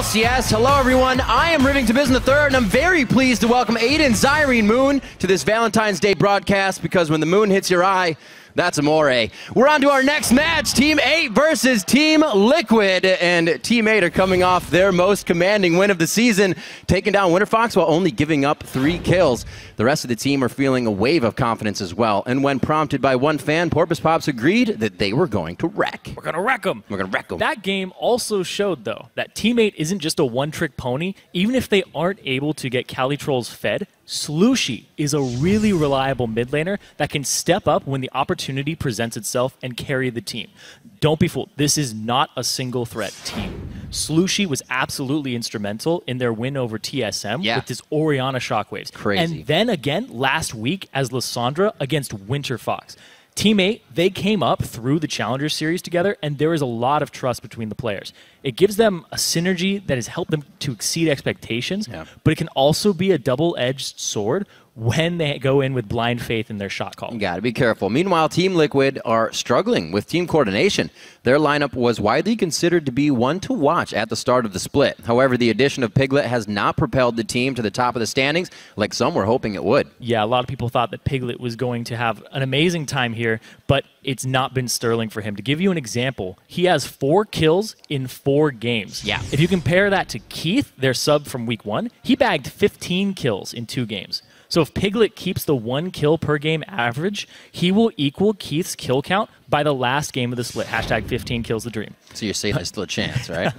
LCS. Hello, everyone. I am Rivington Business III, and I'm very pleased to welcome Aiden Zyrene Moon to this Valentine's Day broadcast, because when the moon hits your eye, that's amore. We're on to our next match, Team 8 versus Team Liquid, and Team 8 are coming off their most commanding win of the season, taking down Winterfox while only giving up 3 kills. The rest of the team are feeling a wave of confidence as well, and when prompted by one fan, Porpoise Pops agreed that they were going to wreck. We're going to wreck them. We're going to wreck them. That game also showed, though, that Team 8 isn't just a one-trick pony. Even if they aren't able to get Cali Trolls fed, Slushie is a really reliable mid laner that can step up when the opportunity presents itself and carry the team. Don't be fooled. This is not a single threat team. Slushie was absolutely instrumental in their win over TSM with his Orianna shockwaves. Crazy. And then again, last week as Lissandra against Winterfox. Team 8, they came up through the Challenger Series together, and there is a lot of trust between the players. It gives them a synergy that has helped them to exceed expectations, but it can also be a double-edged sword when they go in with blind faith in their shot call. You got to be careful. Meanwhile, Team Liquid are struggling with team coordination. Their lineup was widely considered to be one to watch at the start of the split. However, the addition of Piglet has not propelled the team to the top of the standings like some were hoping it would. Yeah, a lot of people thought that Piglet was going to have an amazing time here, but it's not been sterling for him. To give you an example, he has 4 kills in 4 games. Yeah. If you compare that to Keith, their sub from week 1, he bagged 15 kills in 2 games. So if Piglet keeps the 1 kill per game average, he will equal Keith's kill count by the last game of the split. Hashtag 15 kills the dream. So you're saying there's still a chance, right?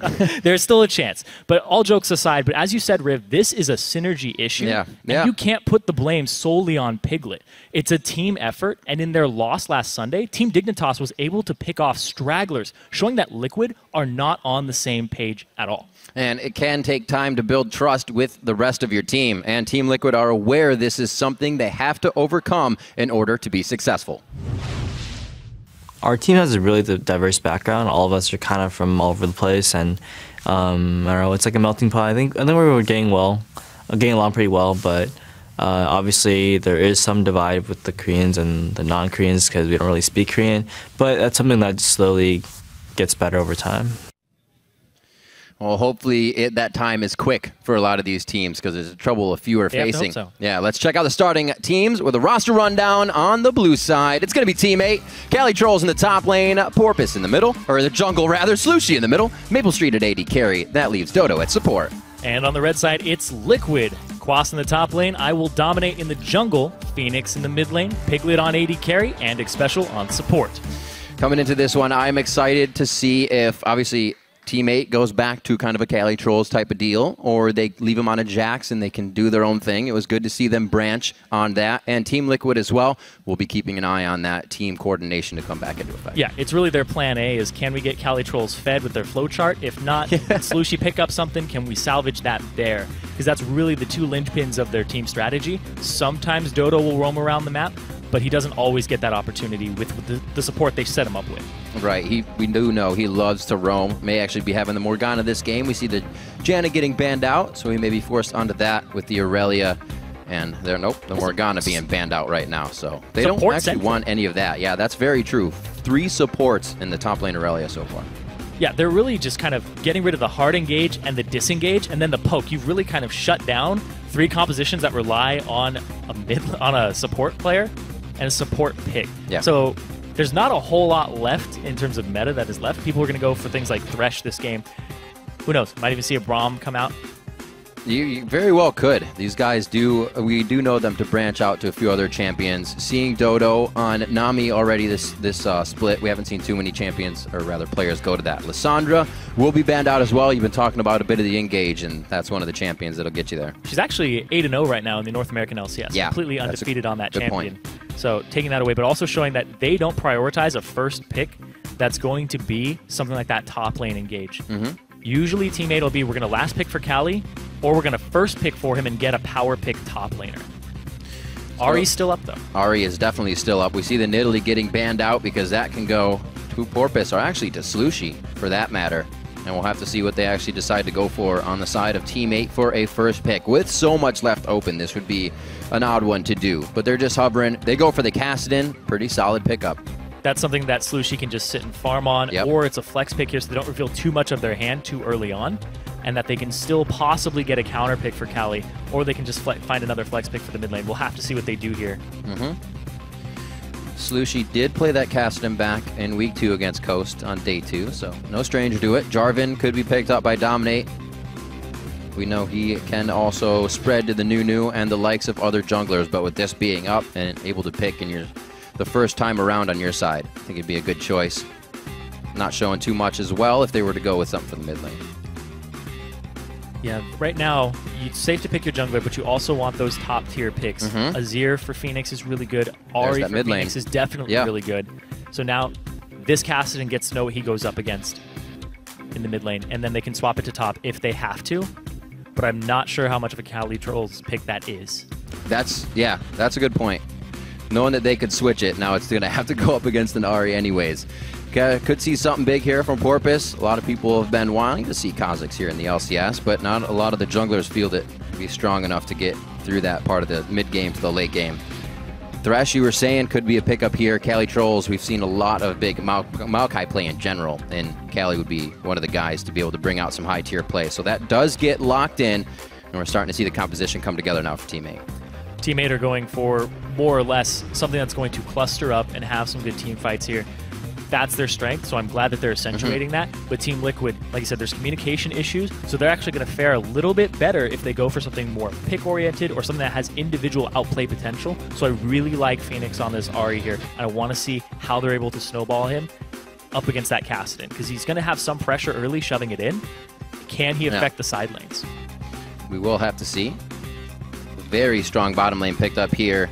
There's still a chance. But all jokes aside, but as you said, Riv, this is a synergy issue. And you can't put the blame solely on Piglet. It's a team effort, and in their loss last Sunday, Team Dignitas was able to pick off stragglers, showing that Liquid are not on the same page at all. And it can take time to build trust with the rest of your team. And Team Liquid are aware this is something they have to overcome in order to be successful. Our team has a really diverse background. All of us are kind of from all over the place, and I don't know, it's like a melting pot. I think we were getting along pretty well, but obviously there is some divide with the Koreans and the non-Koreans because we don't really speak Korean, but that's something that slowly gets better over time. Well, hopefully that time is quick for a lot of these teams, because there's trouble a few are facing. So. Yeah, let's check out the starting teams with a roster rundown on the blue side. It's going to be Team 8, Cali Trolls in the top lane, Porpoise in the middle, or the jungle rather, Slushie in the middle, Maple Street at AD carry. That leaves Dodo at support. And on the red side, it's Liquid. Quas in the top lane, I will dominate in the jungle, Phoenix in the mid lane, Piglet on AD carry, and Xpecial on support. Coming into this one, I'm excited to see if, obviously, Team 8 goes back to kind of a Cali Trolls type of deal, or they leave them on a Jax and they can do their own thing. It was good to see them branch on that. And Team Liquid as well, we'll be keeping an eye on that team coordination to come back into effect. Yeah, it's really their plan A is, can we get Cali Trolls fed with their flowchart? If not, Slushie pick up something, can we salvage that there? Because that's really the 2 linchpins of their team strategy. Sometimes Dodo will roam around the map, but he doesn't always get that opportunity with the support they set him up with. Right, we do know he loves to roam. May actually be having the Morgana this game. We see the Janna getting banned out, so he may be forced onto that with the Aurelia. And the Morgana being banned out right now, so they don't actually want any of that. Yeah, that's very true. 3 supports in the top lane Aurelia so far. Yeah, they're really just kind of getting rid of the hard engage and the disengage, and then the poke. You've really kind of shut down 3 compositions that rely on a support player and a support pick. Yeah. So there's not a whole lot left in terms of meta that is left. People are going to go for things like Thresh this game. Who knows? Might even see a Braum come out. You very well could. These guys we do know them to branch out to a few other champions. Seeing Dodo on Nami already this split, we haven't seen too many champions, or rather players, go to that. Lissandra will be banned out as well. You've been talking about a bit of the engage, and that's one of the champions that'll get you there. She's actually 8-0 right now in the North American LCS. Yeah, completely undefeated on that champion. Point. So taking that away, but also showing that they don't prioritize a first pick that's going to be something like that top lane engage. Usually Team 8 will be, we're going to last pick for Cali, or we're going to first pick for him and get a power pick top laner. Ari's still up, though. Ari is definitely still up. We see the Nidalee getting banned out because that can go to Porpoise, or actually to Slushie, for that matter. And we'll have to see what they actually decide to go for on the side of Team 8 for a first pick. With so much left open, this would be an odd one to do. But they're just hovering. They go for the Kassadin. Pretty solid pickup. That's something that Slushie can just sit and farm on, or it's a flex pick here so they don't reveal too much of their hand too early on. and that they can still possibly get a counter pick for Cali, or they can just find another flex pick for the mid lane. We'll have to see what they do here. Slushy did play that Cassidy back in week 2 against Coast on day 2, so no stranger to it. Jarvan could be picked up by Dominate. We know he can also spread to the Nunu and the likes of other junglers, but with this being up and able to pick in the first time around on your side, I think it'd be a good choice. Not showing too much as well if they were to go with something for the mid lane. Yeah, right now, it's safe to pick your jungler, but you also want those top-tier picks. Azir for Phoenix is really good. Ahri for Phoenix is definitely really good. So now, this Cassidy gets to know what he goes up against in the mid lane, and then they can swap it to top if they have to. But I'm not sure how much of a Cali Trolls pick that is. That's a good point. Knowing that they could switch it, now it's going to have to go up against an Ahri anyways. Could see something big here from Porpoise. A lot of people have been wanting to see Kha'Zix here in the LCS, but not a lot of the junglers feel it to be strong enough to get through that part of the mid game to the late game. Thresh, you were saying, could be a pickup here. Cali Trolls, we've seen a lot of big Maokai play in general, and Cali would be one of the guys to be able to bring out some high-tier play. So that does get locked in, and we're starting to see the composition come together now for Teammate. Teammate are going for more or less something that's going to cluster up and have some good team fights here. That's their strength, so I'm glad that they're accentuating that. But Team Liquid, like I said, there's communication issues, so they're actually going to fare a little bit better if they go for something more pick-oriented or something that has individual outplay potential. So I really like Phoenix on this Ahri here. I want to see how they're able to snowball him up against that Cassidy, because he's going to have some pressure early shoving it in. Can he affect the side lanes? We will have to see. Very strong bottom lane picked up here.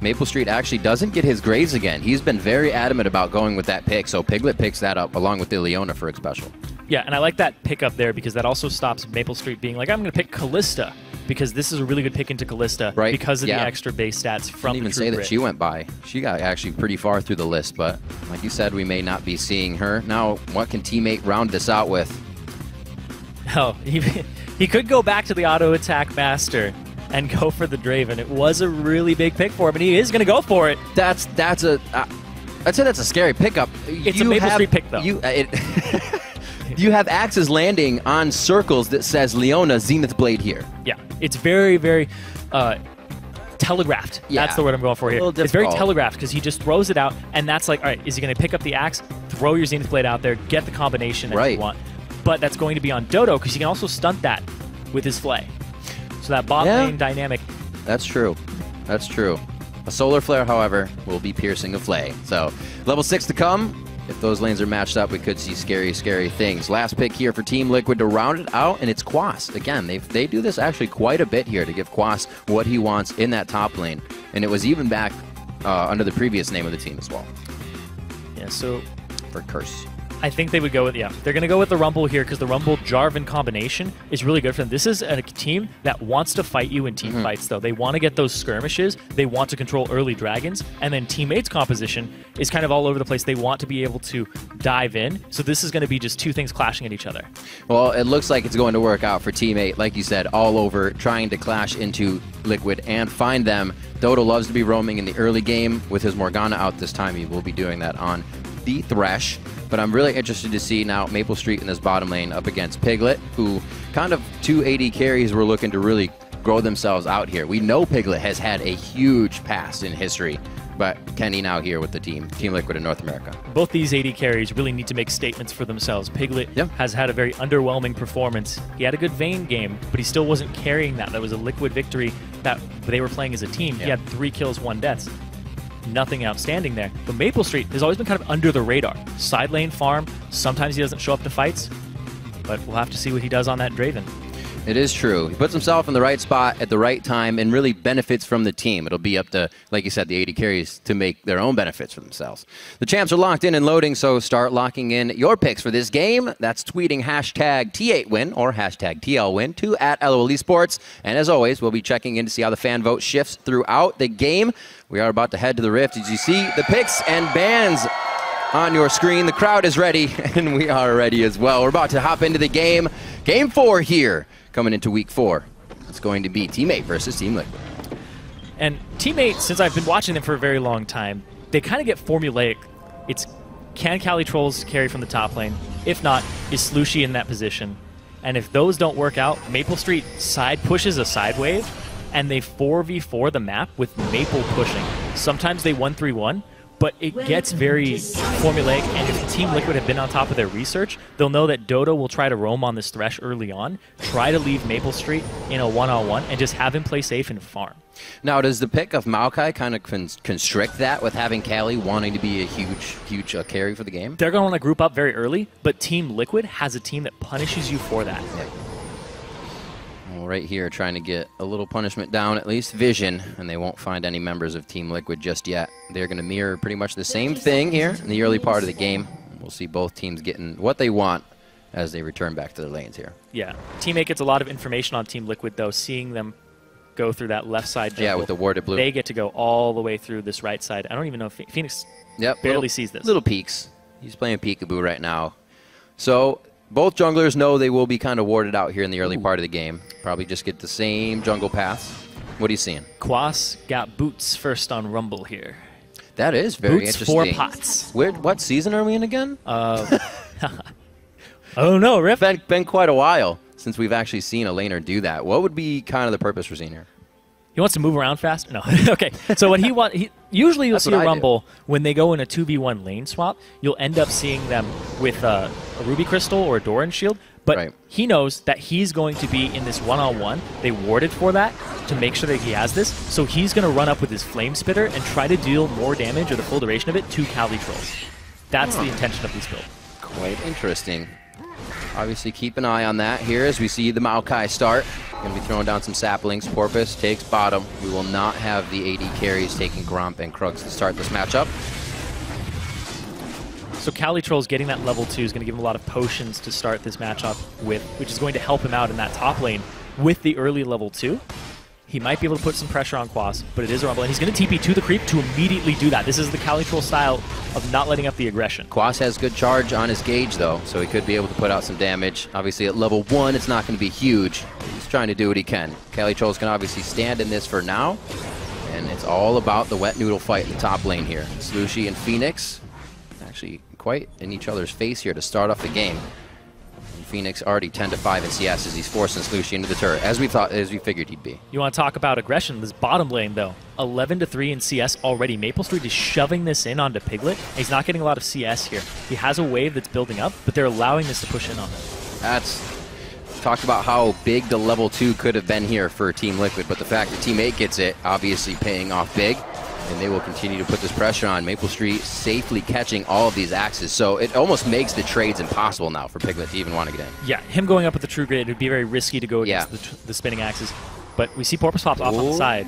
Maple Street actually doesn't get his Graves again. He's been very adamant about going with that pick, so Piglet picks that up along with the Leona for a special. Yeah, and I like that pick up there because that also stops Maple Street being like, I'm going to pick Callista, because this is a really good pick into Callista because of the extra base stats from the Didn't even say that she went by. She got actually pretty far through the list, but like you said, we may not be seeing her. Now, what can Teammate round this out with? Oh, he could go back to the auto attack master and go for the Draven. It was a really big pick for him, and he is going to go for it. I'd say that's a scary pickup. It's a Maple Street pick, though. You have axes landing on circles that says Leona Zenith Blade here. Yeah, it's very, very telegraphed. Yeah. That's the word I'm going for here. It's very telegraphed because he just throws it out, and that's like, all right, is he going to pick up the axe, throw your Zenith Blade out there, get the combination that you want? But that's going to be on Dodo because he can also stunt that with his Flay. So that bot lane dynamic. That's true. That's true. A Solar Flare, however, will be piercing a Flay. So level 6 to come. If those lanes are matched up, we could see scary, scary things. Last pick here for Team Liquid to round it out, and it's Quas. Again, they do this actually quite a bit here to give Quas what he wants in that top lane. And it was even back under the previous name of the team as well. Yeah, so for Curse. I think they would go with, they're going to go with the Rumble here because the Rumble-Jarvan combination is really good for them. This is a team that wants to fight you in team fights, though. They want to get those skirmishes. They want to control early dragons. And then Teammate's composition is kind of all over the place. They want to be able to dive in. So this is going to be just two things clashing at each other. Well, it looks like it's going to work out for Teammate, like you said, all over, trying to clash into Liquid and find them. Dodo loves to be roaming in the early game. With his Morgana out this time, he will be doing that on the Thresh. But I'm really interested to see now Maple Street in this bottom lane up against Piglet, who kind of 280 carries were looking to really grow themselves out here. We know Piglet has had a huge past in history, but Kenny now here with the Team Liquid in North America. Both these 80 carries really need to make statements for themselves. Piglet has had a very underwhelming performance. He had a good Vayne game, but he still wasn't carrying that. That was a Liquid victory that they were playing as a team. He had 3 kills, 1 death. Nothing outstanding there. But Maple Street has always been kind of under the radar. Side lane farm, sometimes he doesn't show up to fights, but we'll have to see what he does on that Draven. It is true. He puts himself in the right spot at the right time and really benefits from the team. It'll be up to, like you said, the 80 carries to make their own benefits for themselves. The champs are locked in and loading, so start locking in your picks for this game. That's tweeting hashtag T8win or hashtag TLWin to @LOL Esports. And as always, we'll be checking in to see how the fan vote shifts throughout the game. We are about to head to the Rift. As you see the picks and bans on your screen, the crowd is ready, and we are ready as well. We're about to hop into the game. Game 4 here. Coming into week 4, it's going to be Teammate versus Team Liquid. And Teammate, since I've been watching them for a very long time, they kind of get formulaic. It's, can Cali Trolls carry from the top lane? If not, is Slushy in that position? And if those don't work out, Maple Street side pushes a side wave, and they 4v4 the map with Maple pushing. Sometimes they 1-3-1, but it gets very formulaic, and if Team Liquid have been on top of their research, they'll know that Dodo will try to roam on this Thresh early on, try to leave Maple Street in a one-on-one, and just have him play safe and farm. Now, does the pick of Maokai kind of constrict that with having Cali wanting to be a huge carry for the game? They're going to want to group up very early, but Team Liquid has a team that punishes you for that. Yeah. Well, right here, trying to get a little punishment down, at least Vision, and they won't find any members of Team Liquid just yet. They're going to mirror pretty much the same thing here in the early part of the game. We'll see both teams getting what they want as they return back to their lanes here. Yeah. Teammate gets a lot of information on Team Liquid, though, seeing them go through that left side jungle. Yeah, with the warded blue. They get to go all the way through this right side. I don't even know if Phoenix barely sees this. Little peeks. He's playing peekaboo right now. So both junglers know they will be kind of warded out here in the early part of the game. Probably just get the same jungle paths. What are you seeing? Quas got boots first on Rumble here. That is very boots interesting. 4 pots. What season are we in again? Oh no, Riff. Been quite a while since we've actually seen a laner do that. What would be kind of the purpose for seeing here? He wants to move around fast? No. Okay. So what usually you'll see a Rumble when they go in a 2v1 lane swap, you'll end up seeing them with a Ruby Crystal or a Doran Shield, but he knows that he's going to be in this one-on-one. They warded for that to make sure that he has this, so he's going to run up with his Flame Spitter and try to deal more damage or the full duration of it to Cali Trolls. That's the intention of this build. Quite interesting. Obviously, keep an eye on that here as we see the Maokai start. Going to be throwing down some saplings. Porpoise takes bottom. We will not have the AD carries taking Gromp and Krugs to start this matchup. So Cali Trolls getting that level 2 is going to give him a lot of potions to start this matchup with, which is going to help him out in that top lane with the early level 2. He might be able to put some pressure on Quas, but it is a Rumble, and he's going to TP to the creep to immediately do that. This is the Cali Troll style of not letting up the aggression. Quas has good charge on his gauge, though, so he could be able to put out some damage. Obviously, at level 1, it's not going to be huge. He's trying to do what he can. Cali Trolls can obviously stand in this for now, and it's all about the wet noodle fight in the top lane here. Slushie and Phoenix actually quite in each other's face here to start off the game. Phoenix already 10-5 in CS as he's forcing Slushie into the turret, as we figured he'd be. You want to talk about aggression? This bottom lane, though, 11-3 in CS already. Maple Street is shoving this in onto Piglet. He's not getting a lot of CS here. He has a wave that's building up, but they're allowing this to push in on him. That's talked about how big the level 2 could have been here for Team Liquid, but the fact that Team 8 gets it, obviously paying off big. And they will continue to put this pressure on. Maple Street safely catching all of these axes. So it almost makes the trades impossible now for Piglet to even want to get in. Yeah, him going up with the True Grid, it would be very risky to go against the spinning axes. But we see Porpoise pops off on the side.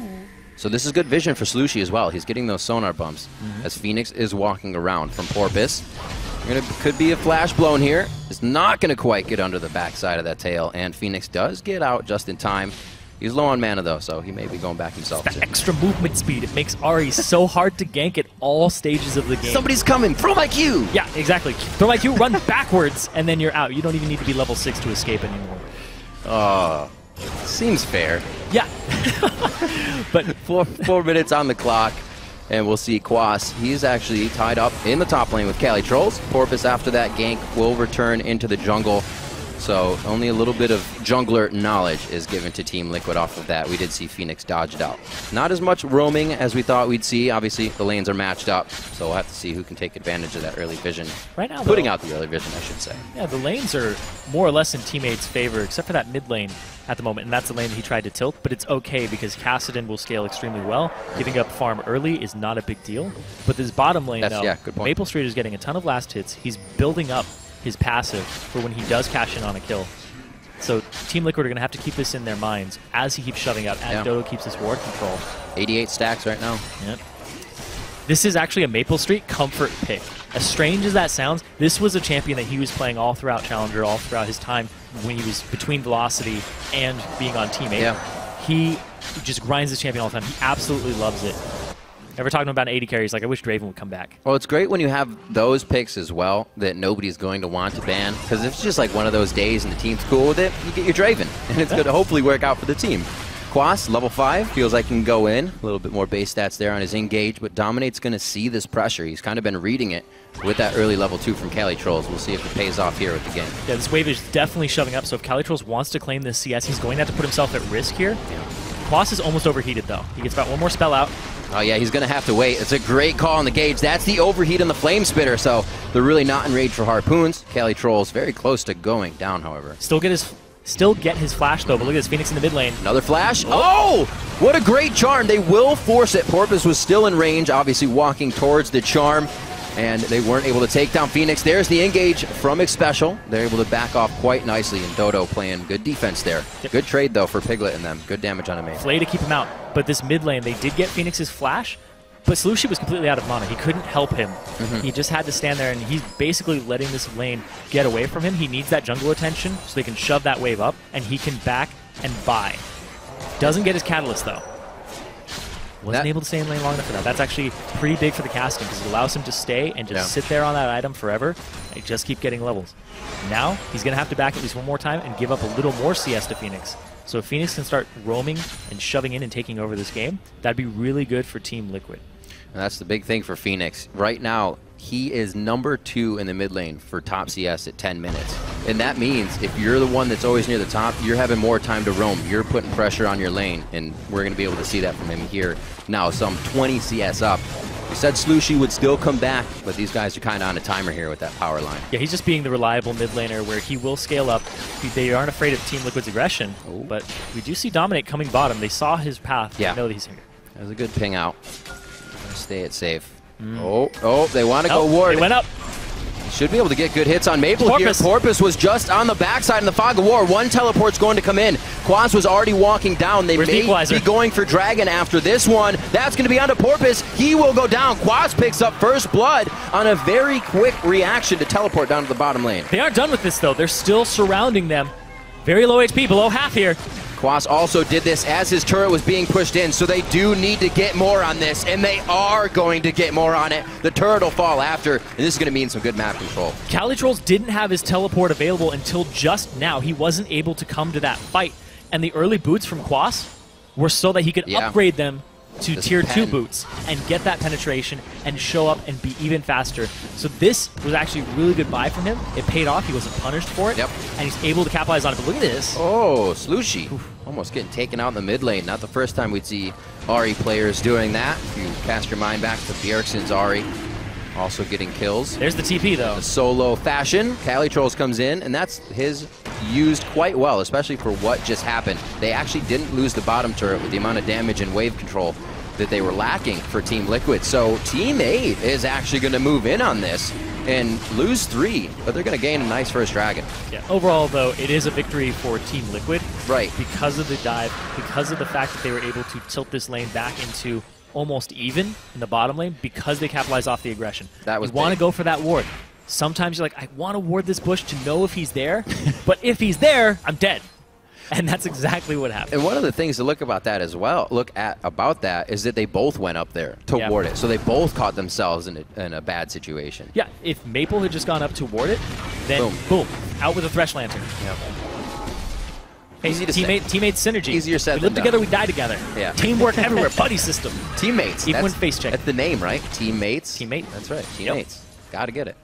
So this is good vision for Slushie as well. He's getting those sonar bumps as Phoenix is walking around from Porpoise. Could be a flash blown here. It's not going to quite get under the backside of that tail. And Phoenix does get out just in time. He's low on mana, though, so he may be going back himself. That extra movement speed, it makes Ahri so hard to gank at all stages of the game. Somebody's coming! Throw my Q! Yeah, exactly. Throw my Q, run backwards, and then you're out. You don't even need to be level 6 to escape anymore. Seems fair. Yeah. But 4 minutes on the clock, and we'll see Quas. He's actually tied up in the top lane with Cali Trolls. Porpoise, after that gank, will return into the jungle. So only a little bit of jungler knowledge is given to Team Liquid off of that. We did see Phoenix dodged out. Not as much roaming as we thought we'd see. Obviously, the lanes are matched up, so we'll have to see who can take advantage of that early vision. Right now, putting out the early vision, I should say. Yeah, the lanes are more or less in Teammate's favor, except for that mid lane at the moment, and that's the lane that he tried to tilt, but it's okay because Kassadin will scale extremely well. Giving up farm early is not a big deal. But this bottom lane, though, good point. Maple Street is getting a ton of last hits. He's building up his passive for when he does cash in on a kill. So Team Liquid are going to have to keep this in their minds as he keeps shoving out, as Dodo keeps his ward control. 88 stacks right now. Yep. This is actually a Maple Street comfort pick. As strange as that sounds, this was a champion that he was playing all throughout Challenger, all throughout his time when he was between Velocity and being on Team 8. Yeah. He just grinds this champion all the time. He absolutely loves it. Ever talking about an AD carry, he's like, I wish Draven would come back. Well, it's great when you have those picks as well that nobody's going to want to ban, because if it's just like one of those days and the team's cool with it, you get your Draven, and it's going to hopefully work out for the team. Quas, level 5, feels like he can go in. A little bit more base stats there on his engage, but Dominate's going to see this pressure. He's kind of been reading it with that early level 2 from Cali Trolls. We'll see if it pays off here with the game. Yeah, this wave is definitely shoving up, so if Cali Trolls wants to claim this CS, he's going to have to put himself at risk here. Yeah. Quas is almost overheated, though. He gets about one more spell out. Oh, yeah, he's going to have to wait. It's a great call on the gauge. That's the overheat on the Flame Spitter, so they're really not in range for Harpoons. Cali Trolls very close to going down, however. Still get his flash, though, but look at this Phoenix in the mid lane. Another flash. Oh! What a great charm. They will force it. Porpoise was still in range, obviously walking towards the charm, and they weren't able to take down Phoenix. There's the engage from Xpecial. They're able to back off quite nicely, and Dodo playing good defense there. Yep. Good trade, though, for Piglet and them. Good damage on a main. Flay to keep him out, but this mid lane, they did get Phoenix's flash, but Slushie was completely out of mana. He couldn't help him. He just had to stand there, and he's basically letting this lane get away from him. He needs that jungle attention so they can shove that wave up, and he can back and buy. Doesn't get his catalyst, though. Wasn't able to stay in lane long enough for that. That's actually pretty big for the casting because it allows him to stay and just sit there on that item forever and just keep getting levels. Now, he's going to have to back at least one more time and give up a little more CS to Phoenix. So if Phoenix can start roaming and shoving in and taking over this game, that'd be really good for Team Liquid. And that's the big thing for Phoenix. Right now, he is number 2 in the mid lane for top CS at 10 minutes. And that means if you're the one that's always near the top, you're having more time to roam. You're putting pressure on your lane, and we're going to be able to see that from him here. Now, some 20 CS up. We said Slushie would still come back, but these guys are kind of on a timer here with that power line. Yeah, he's just being the reliable mid laner where he will scale up. They aren't afraid of Team Liquid's aggression, but we do see Dominate coming bottom. They saw his path. Yeah. They know that he's here. That was a good ping out. Stay it safe. Oh, they want to go ward. They went up. Should be able to get good hits on Maple Porpoise. here. Porpoise was just on the backside in the fog of war. One teleport's going to come in. Quas was already walking down. They may be going for Dragon after this one. That's going to be onto Porpoise. He will go down. Quas picks up first blood on a very quick reaction to teleport down to the bottom lane. They aren't done with this, though. They're still surrounding them. Very low HP, below half here. Quas also did this as his turret was being pushed in, so they do need to get more on this, and they are going to get more on it. The turret will fall after, and this is going to mean some good map control. Cali Trolls didn't have his teleport available until just now. He wasn't able to come to that fight, and the early boots from Quas were so that he could upgrade them to tier 2 boots and get that penetration and show up and be even faster. So this was actually a really good buy from him. It paid off. He wasn't punished for it. And he's able to capitalize on it. But look at this. Oh, Slushie. Almost getting taken out in the mid lane. Not the first time we'd see Ahri players doing that. If you cast your mind back to Bjergsen's Ahri, also getting kills. There's the TP, though. The solo fashion. Cali Trolls comes in, and that's his used quite well, especially for what just happened. They actually didn't lose the bottom turret with the amount of damage and wave control that they were lacking for Team Liquid. So Team 8 is actually going to move in on this and lose 3, but they're going to gain a nice first dragon. Yeah. Overall, though, it is a victory for Team Liquid. Right. Because of the dive, because of the fact that they were able to tilt this lane back into almost even in the bottom lane because they capitalized off the aggression. That was You want to go for that ward. Sometimes you're like, I want to ward this bush to know if he's there, but if he's there, I'm dead. And that's exactly what happened. And one of the things to look about that as well, is that they both went up there to ward it. So they both caught themselves in a bad situation. Yeah, if Maple had just gone up to ward it, then boom, out with a Thresh Lantern. Yep. Hey, teammate synergy. Easier said we than live done. together, we die together. Yeah. Teamwork everywhere, buddy system. Teammates. Even when face check. That's the name, right? Teammates. Teammate. That's right. Teammates. Got to get it.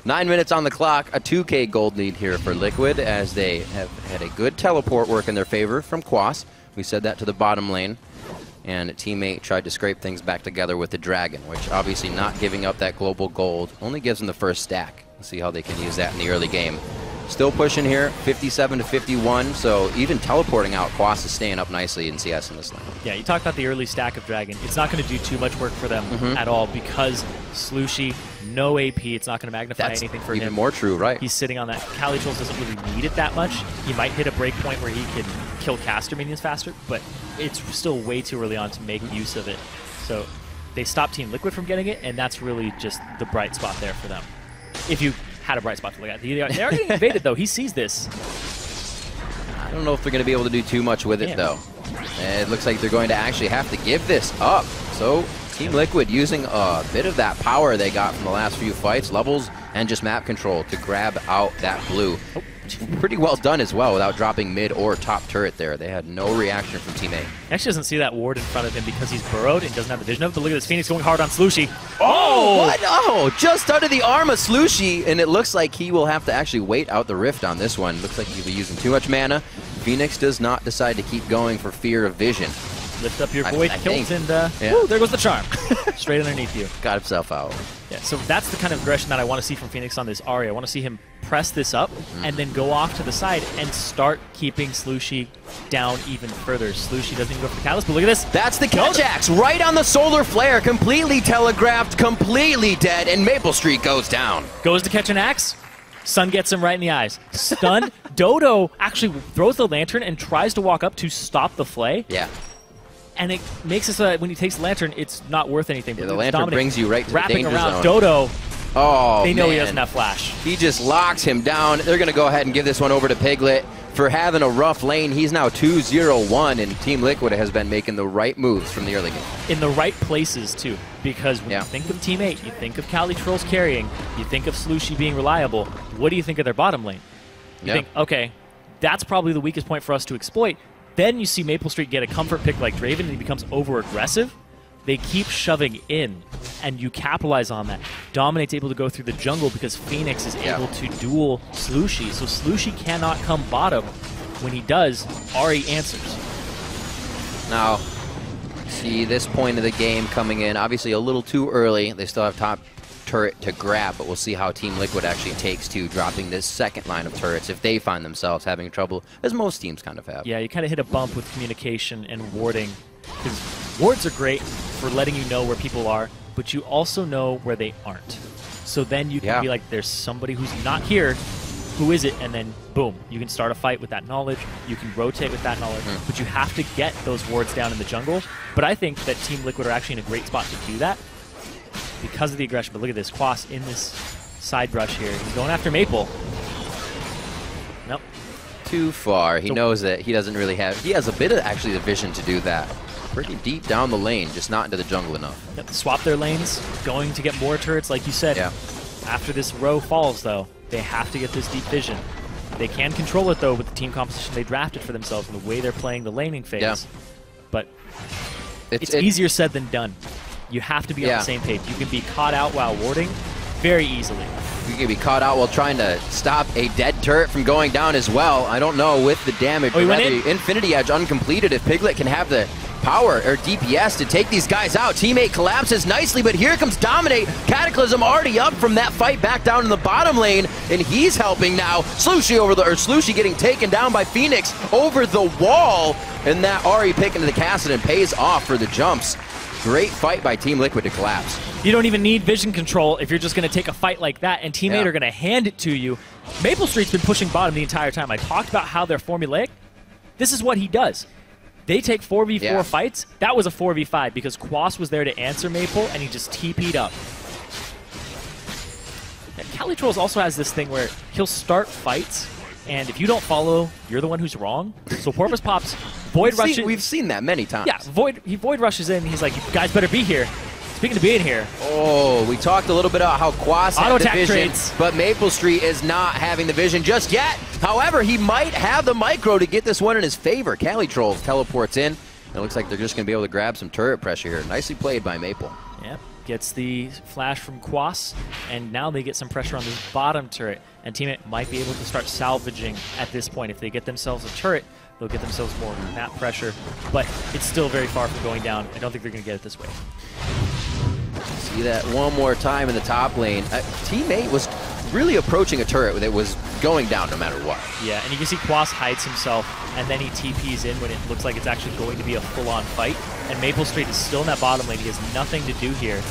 9 minutes on the clock, a 2K gold lead here for Liquid as they have had a good teleport work in their favor from Quas. We said that to the bottom lane. And Teammate tried to scrape things back together with the Dragon, which obviously not giving up that global gold only gives them the first stack. We'll see how they can use that in the early game. Still pushing here, 57 to 51, so even teleporting out, Quas is staying up nicely in CS in this lane. Yeah, you talked about the early stack of Dragon. It's not going to do too much work for them at all because Slushie, no AP, it's not going to magnify anything for him. Even more true, right? He's sitting on that. Cali Trolls doesn't really need it that much. He might hit a break point where he can kill caster minions faster, but it's still way too early on to make use of it. So they stopped Team Liquid from getting it, and that's really just the bright spot there for them. If you had a bright spot to look at. They are getting invaded, though. He sees this. I don't know if they're going to be able to do too much with it, though. And it looks like they're going to actually have to give this up. So Team Liquid using a bit of that power they got from the last few fights, levels, and just map control to grab out that blue. Oh. Pretty well done as well without dropping mid or top turret there. They had no reaction from Team A. He actually doesn't see that ward in front of him because he's burrowed and doesn't have the vision of it. But look at this, Phoenix going hard on Slushie. Oh! What? Oh, just under the arm of Slushie, and it looks like he will have to actually wait out the rift on this one. Looks like he'll be using too much mana. Phoenix does not decide to keep going for fear of vision. Lift up your void kilt and yeah. Woo, there goes the charm. Straight underneath you. Got himself out. Yeah, so that's the kind of aggression that I want to see from Phoenix on this Ahri. I want to see him press this up and then go off to the side and start keeping Slushie down even further. Slushie doesn't even go for the catalyst, but look at this. That's the catch axe right on the solar flare, completely telegraphed, completely dead, and Maple Street goes down. Goes to catch an axe. Sun gets him right in the eyes. Stunned. Dodo actually throws the lantern and tries to walk up to stop the flay. Yeah. And it makes it so that when he takes the lantern, it's not worth anything. Yeah, the lantern Dominic brings you right to the wrapping danger around zone. Dodo. Oh, they know man. he doesn't have flash. He just locks him down. They're going to go ahead and give this one over to Piglet for having a rough lane. He's now 2-0-1, and Team Liquid has been making the right moves from the early game. In the right places, too. Because when you think of Team 8, you think of Cali Trolls carrying, you think of Slushie being reliable. What do you think of their bottom lane? You think, okay, that's probably the weakest point for us to exploit. Then you see Maple Street get a comfort pick like Draven, and he becomes over-aggressive. They keep shoving in, and you capitalize on that. Dominate's able to go through the jungle because Phoenix is able to duel Slushie, so Slushie cannot come bottom. When he does, Ahri answers. Now, see this point of the game coming in, obviously a little too early. They still have top turret to grab, but we'll see how Team Liquid actually takes to dropping this second line of turrets if they find themselves having trouble, as most teams kind of have. Yeah, you kind of hit a bump with communication and warding, because wards are great for letting you know where people are, but you also know where they aren't. So then you can be like, there's somebody who's not here, who is it? And then, boom, you can start a fight with that knowledge, you can rotate with that knowledge, but you have to get those wards down in the jungle. But I think that Team Liquid are actually in a great spot to do that, because of the aggression. But look at this, Quas in this side brush here. He's going after Maple. Nope. Too far. He knows that he doesn't really have... He has a bit of actually the vision to do that. Pretty deep down the lane, just not into the jungle enough. Yep, swap their lanes, going to get more turrets, like you said. Yeah. After this row falls, though, they have to get this deep vision. They can control it, though, with the team composition they drafted for themselves and the way they're playing the laning phase. Yeah. But it's easier said than done. You have to be on the same page. You can be caught out while warding very easily. You can be caught out while trying to stop a dead turret from going down as well. I don't know with the damage. Oh, he went in? Infinity Edge uncompleted. If Piglet can have the power or DPS to take these guys out. Teammate collapses nicely, but here comes Dominate. Cataclysm already up from that fight back down in the bottom lane, and he's helping now. Slushie getting taken down by Phoenix over the wall, and that Ahri pick into the Kassadin pays off for the jumps. Great fight by Team Liquid to collapse. You don't even need vision control if you're just going to take a fight like that, and Teammate are going to hand it to you. Maple Street's been pushing bottom the entire time. I talked about how they're formulaic. This is what he does. They take 4v4 fights. That was a 4v5 because Quas was there to answer Maple, and he just TP'd up. And Cali Trolls also has this thing where he'll start fights, and if you don't follow, you're the one who's wrong. So Porpoise pops, Void rushes. We've seen that many times. Yeah, he Void rushes in, he's like, you guys better be here. Speaking of being here. Oh, we talked a little bit about how Quas had the vision, trades. but Maple Street is not having the vision just yet. However, he might have the micro to get this one in his favor. Cali Trolls teleports in. It looks like they're just going to be able to grab some turret pressure here. Nicely played by Maple. Yep, gets the flash from Quas, and now they get some pressure on this bottom turret. And Teammate might be able to start salvaging at this point. If they get themselves a turret, they'll get themselves more map pressure. But it's still very far from going down. I don't think they're going to get it this way. See that one more time in the top lane. Teammate was really approaching a turret that was going down no matter what. Yeah, and you can see Quas hides himself, and then he TPs in when it looks like it's actually going to be a full-on fight. And Maple Street is still in that bottom lane. He has nothing to do here.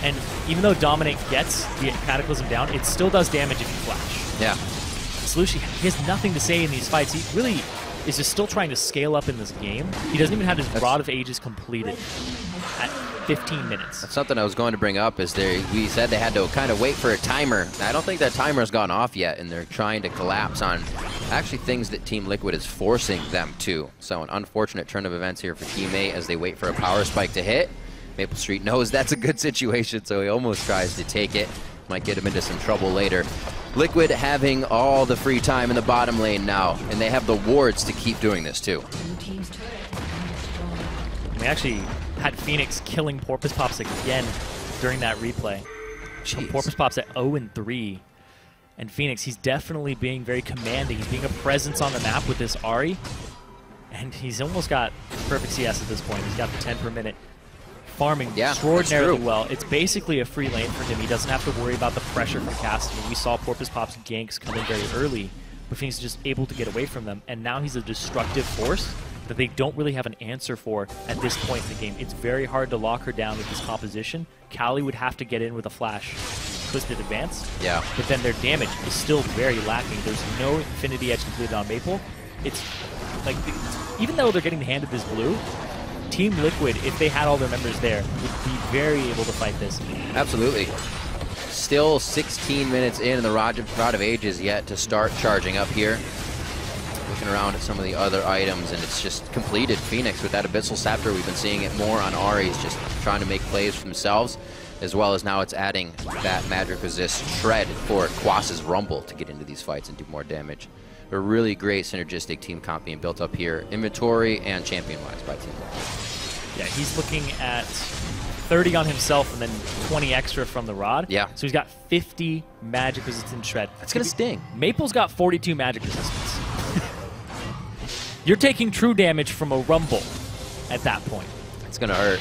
And even though Dominate gets the Cataclysm down, it still does damage if you flash. Yeah. Slushie, he has nothing to say in these fights. He really is just still trying to scale up in this game. He doesn't even have his Rod of Ages completed at 15 minutes. That's something I was going to bring up is we said they had to kind of wait for a timer. I don't think that timer's gone off yet, and they're trying to collapse on actually things that Team Liquid is forcing them to. So an unfortunate turn of events here for Teammate as they wait for a power spike to hit. Maple Street knows that's a good situation, so he almost tries to take it. Might get him into some trouble later. Liquid having all the free time in the bottom lane now, and they have the wards to keep doing this too. We actually had Phoenix killing Porpoise Pops again during that replay. Jeez. Porpoise Pops at 0-3. And Phoenix, he's definitely being very commanding. He's being a presence on the map with this Ahri. And he's almost got perfect CS at this point. He's got the 10 per minute. Farming extraordinarily well. It's basically a free lane for him. He doesn't have to worry about the pressure from casting. We saw Porpoise Pop's ganks come in very early, but Phoenix is just able to get away from them. And now he's a destructive force that they don't really have an answer for at this point in the game. It's very hard to lock her down with this composition. Cali would have to get in with a flash. Twisted advance. Yeah. But then their damage is still very lacking. There's no Infinity Edge completed on Maple. It's like, even though they're getting handed this blue, Team Liquid, if they had all their members there, would be very able to fight this. Absolutely. Still 16 minutes in, and the Rod of Ages yet to start charging up here. Looking around at some of the other items, and it's just completed. Phoenix with that Abyssal Scepter. We've been seeing it more on Ahri's, just trying to make plays for themselves, as well as now it's adding that Magic Resist Shred for Quas's Rumble to get into these fights and do more damage. A really great synergistic team comp being built up here, inventory and champion-wise by Team Liquid. Yeah, he's looking at 30 on himself and then 20 extra from the Rod. Yeah. So he's got 50 magic resistance shred. That's going to sting. Maple's got 42 magic resistance. You're taking true damage from a Rumble at that point. It's going to hurt.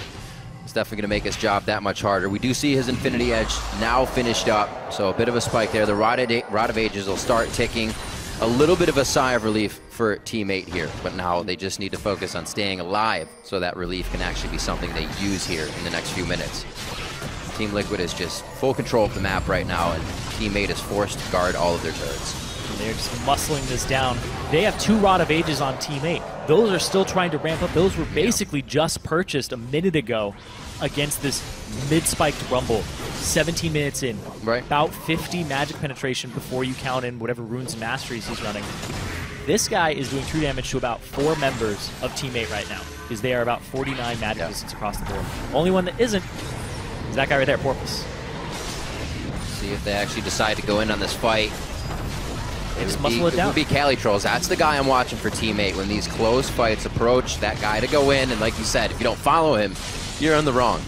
It's definitely going to make his job that much harder. We do see his Infinity Edge now finished up, so a bit of a spike there. The Rod of Ages will start ticking. A little bit of a sigh of relief for Team 8 here, but now they just need to focus on staying alive so that relief can actually be something they use here in the next few minutes. Team Liquid is just full control of the map right now, and Team 8 is forced to guard all of their turrets. They're just muscling this down. They have 2 Rod of Ages on Team 8. Those are still trying to ramp up. Those were basically just purchased a minute ago against this mid-spiked Rumble. 17 minutes in. Right. About 50 magic penetration before you count in whatever runes and masteries he's running. This guy is doing true damage to about 4 members of Team 8 right now, because they are about 49 magic resistance across the board. Only one that isn't is that guy right there, Porpoise. See if they actually decide to go in on this fight. They just muscle it down. It would be Cali Trolls. That's the guy I'm watching for Team 8. When these close fights approach, that guy to go in, and like you said, if you don't follow him, you're on the wrong.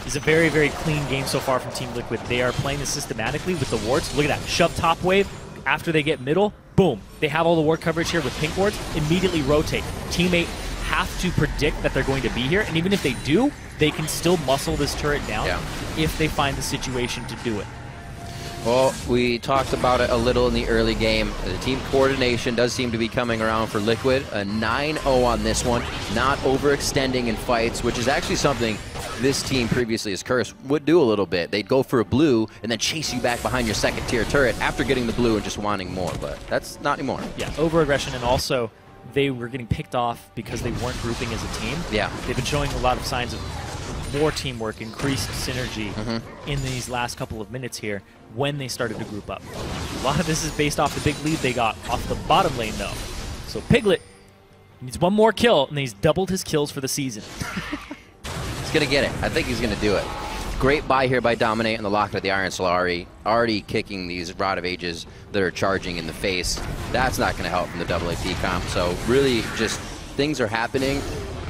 It's a very, very clean game so far from Team Liquid. They are playing this systematically with the wards. Look at that. Shove top wave. After they get middle, boom. They have all the ward coverage here with pink wards. Immediately rotate. Team 8 have to predict that they're going to be here, and even if they do, they can still muscle this turret down if they find the situation to do it. Well, we talked about it a little in the early game. The team coordination does seem to be coming around for Liquid. A 9-0 on this one. Not overextending in fights, which is actually something this team previously as Curse would do a little bit. They'd go for a blue and then chase you back behind your second tier turret after getting the blue and just wanting more, but that's not anymore. Yeah, over-aggression, and also they were getting picked off because they weren't grouping as a team. Yeah. They've been showing a lot of signs of more teamwork, increased synergy in these last couple of minutes here when they started to group up. A lot of this is based off the big lead they got off the bottom lane, though. So Piglet needs one more kill, and he's doubled his kills for the season. He's going to get it. I think he's going to do it. Great buy here by Dominate and the lock of the Iron Solari. Already kicking these Rod of Ages that are charging in the face. That's not going to help from the double AP comp. So really just things are happening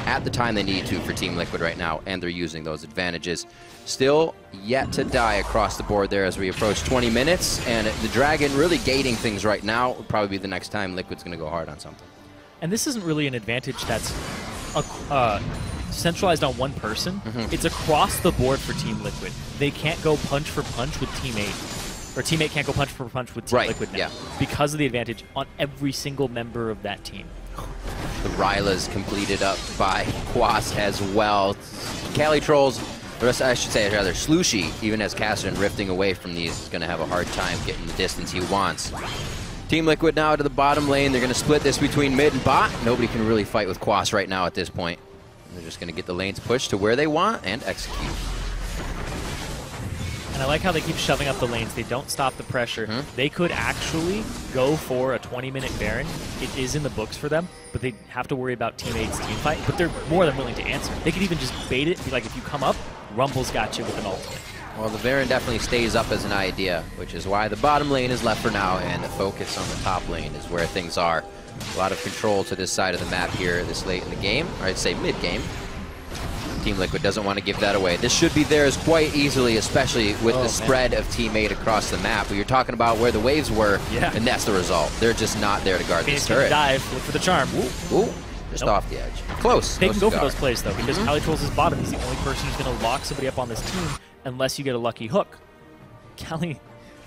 at the time they need to for Team Liquid right now, and they're using those advantages. Still yet to die across the board there as we approach 20 minutes, and the Dragon really gating things right now. Would probably be the next time Liquid's going to go hard on something. And this isn't really an advantage that's centralized on one person. It's across the board for Team Liquid. They can't go punch for punch with Team 8. Or Team 8 can't go punch for punch with Team Liquid now. Because of the advantage on every single member of that team. The Ryla's completed up by Quas as well. Cali Trolls, or I should say rather, Slushy, even as Cassidy rifting away from these, is going to have a hard time getting the distance he wants. Team Liquid now to the bottom lane. They're going to split this between mid and bot. Nobody can really fight with Quas right now at this point. They're just going to get the lanes pushed to where they want and execute. And I like how they keep shoving up the lanes. They don't stop the pressure. They could actually go for a 20-minute Baron. It is in the books for them, but they have to worry about Team 8's team fight. But they're more than willing to answer. They could even just bait it, be like, if you come up, Rumble's got you with an ultimate. Well, the Baron definitely stays up as an idea, which is why the bottom lane is left for now, and the focus on the top lane is where things are. A lot of control to this side of the map here this late in the game, or I'd say mid-game. Team Liquid doesn't want to give that away. This should be theirs quite easily, especially with the spread of teammate across the map. But you're talking about where the waves were, and that's the result. They're just not there to guard this turret. Dive, look for the charm. Ooh, just off the edge. Close. They can go for those plays, though, because Calitrolls is bottom. He's the only person who's going to lock somebody up on this team unless you get a lucky hook. Cali,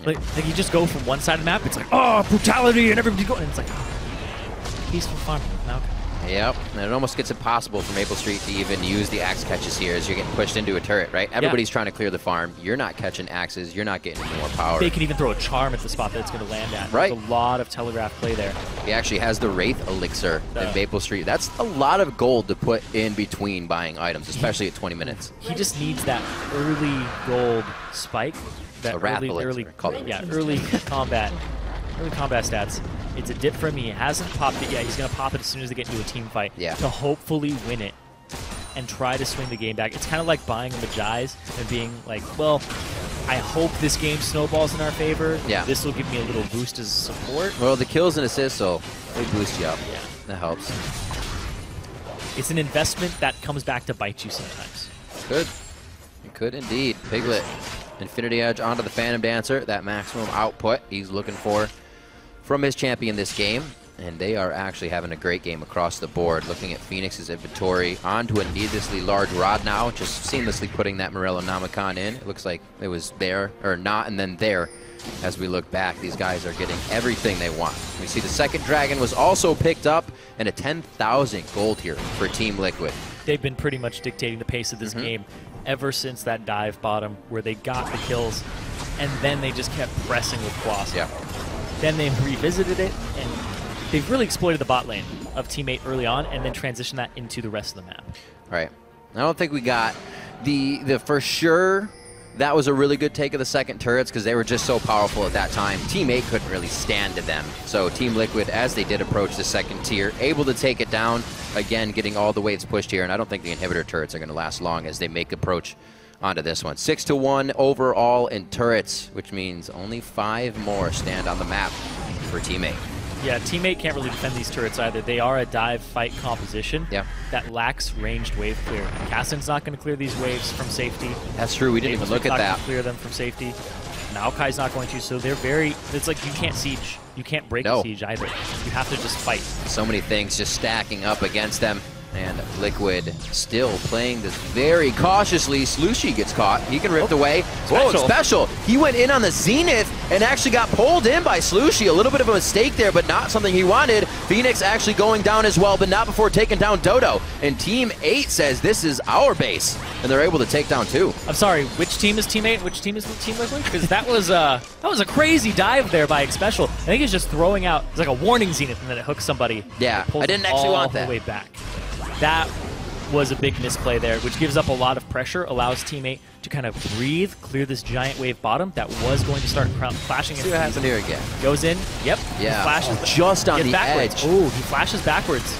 like you just go from one side of the map, it's like, oh, brutality, and everybody going. And it's like, oh, peaceful farming. Okay. Yep, and it almost gets impossible for Maple Street to even use the axe catches here as you're getting pushed into a turret, right? Everybody's trying to clear the farm. You're not catching axes. You're not getting any more power. They can even throw a charm at the spot that it's going to land at. Right. There's a lot of telegraph play there. He actually has the Wraith Elixir in Maple Street. That's a lot of gold to put in between buying items, especially at 20 minutes. He just needs that early gold spike. That early combat stats. It's a dip for him. He hasn't popped it yet. He's going to pop it as soon as they get into a team fight to hopefully win it and try to swing the game back. It's kind of like buying a Magi's and being like, well, I hope this game snowballs in our favor. Yeah. This will give me a little boost as support. Well, the kills and assists, so they boost you up. Yeah. That helps. It's an investment that comes back to bite you sometimes. Good. It could indeed. Piglet, Infinity Edge onto the Phantom Dancer. That maximum output he's looking for from his champion this game, and they are actually having a great game across the board. Looking at Phoenix's inventory, onto a needlessly large rod now, just seamlessly putting that Morello Namicon in. It looks like it was there, or not, and then there. As we look back, these guys are getting everything they want. We see the second dragon was also picked up, and a 10,000 gold here for Team Liquid. They've been pretty much dictating the pace of this game ever since that dive bottom where they got the kills, and then they just kept pressing with Quas. Yeah. Then they revisited it, and they've really exploited the bot lane of teammate early on, and then transitioned that into the rest of the map. Right. I don't think we got the for sure. That was a really good take of the second turrets because they were just so powerful at that time. Team 8 couldn't really stand to them. So Team Liquid, as they did approach the second tier, able to take it down. Again, getting all the weights pushed here, and I don't think the inhibitor turrets are going to last long as they make approach onto this one. 6-1 overall in turrets, which means only 5 more stand on the map for Team 8. Yeah, Team 8 can't really defend these turrets either. They are a dive fight composition that lacks ranged wave clear. Cassin's not going to clear these waves from safety. That's true. We didn't even look at that. Clear them from safety. Maokai's not going to, so they're very... It's like you can't siege. You can't break the siege either. You have to just fight. So many things just stacking up against them. And Liquid still playing this very cautiously. Slushy gets caught. He can rip away. Whoa, special. He went in on the Zenith and actually got pulled in by Slushy. A little bit of a mistake there, but not something he wanted. Phoenix actually going down as well, but not before taking down Dodo. And Team 8 says this is our base, and they're able to take down 2. I'm sorry, which team is Team 8 and which team is Team Liquid? Because that was a crazy dive there by Xpecial. I think he's just throwing out, it's like a warning Zenith, and then it hooks somebody. Yeah, I didn't actually want that. All the way back. That was a big misplay there, which gives up a lot of pressure, allows teammate to kind of breathe, clear this giant wave bottom that was going to start flashing. See what happened here again. Goes in, yeah. Flashes just on the backwards. edge. Ooh, he flashes backwards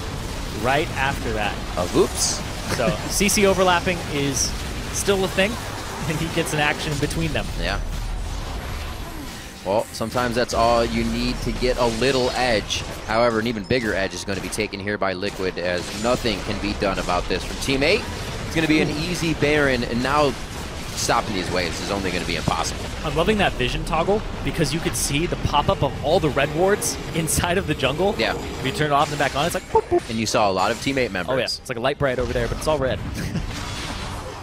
right after that. Oops. So CC overlapping is still a thing, and he gets an action in between them. Yeah. Well, sometimes that's all you need to get a little edge. However, an even bigger edge is going to be taken here by Liquid, as nothing can be done about this from Team 8. It's going to be an easy Baron, and now stopping these waves is only going to be impossible. I'm loving that vision toggle because you could see the pop-up of all the red wards inside of the jungle. Yeah. If you turn it off and back on, it's like boop, boop. And you saw a lot of Team 8 members. Oh yeah, it's like a light bright over there, but it's all red.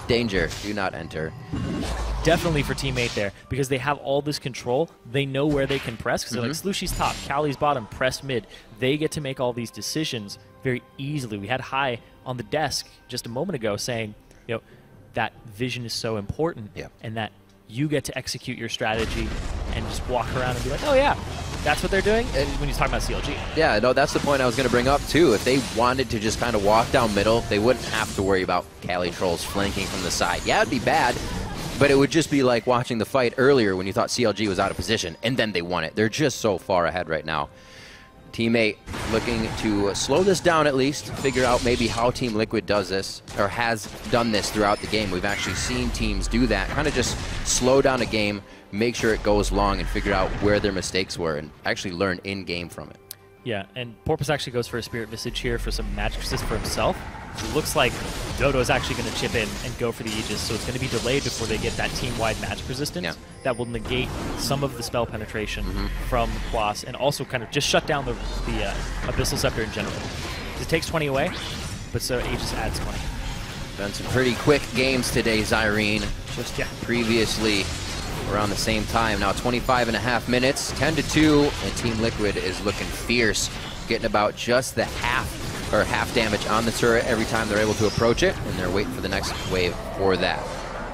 Danger, do not enter. Definitely for Team 8 there, because they have all this control. They know where they can press, because they're like, Slushy's top, Cali's bottom, press mid. They get to make all these decisions very easily. We had High on the desk just a moment ago saying, you know, that vision is so important, and that you get to execute your strategy and just walk around and be like, oh yeah, that's what they're doing, when he's talking about CLG. Yeah, no, that's the point I was going to bring up too. If they wanted to just kind of walk down middle, they wouldn't have to worry about Calitrolls flanking from the side. Yeah, it'd be bad, but it would just be like watching the fight earlier when you thought CLG was out of position, and then they won it. They're just so far ahead right now. Teammate looking to slow this down at least, figure out maybe how Team Liquid does this, or has done this throughout the game. We've actually seen teams do that, kind of just slow down a game, make sure it goes long, and figure out where their mistakes were, and actually learn in-game from it. Yeah, and Porpoise actually goes for a Spirit Visage here for some magic resist for himself. It looks like Dodo is actually going to chip in and go for the Aegis, so it's going to be delayed before they get that team-wide magic resistance that will negate some of the spell penetration from Quas, and also kind of just shut down the Abyssal Scepter in general. It takes 20 away, but so Aegis adds 20. Done some pretty quick games today, Zyrene. Just previously around the same time. Now 25.5 minutes, 10-2, and Team Liquid is looking fierce, getting about just the half damage on the turret every time they're able to approach it, and they're waiting for the next wave for that.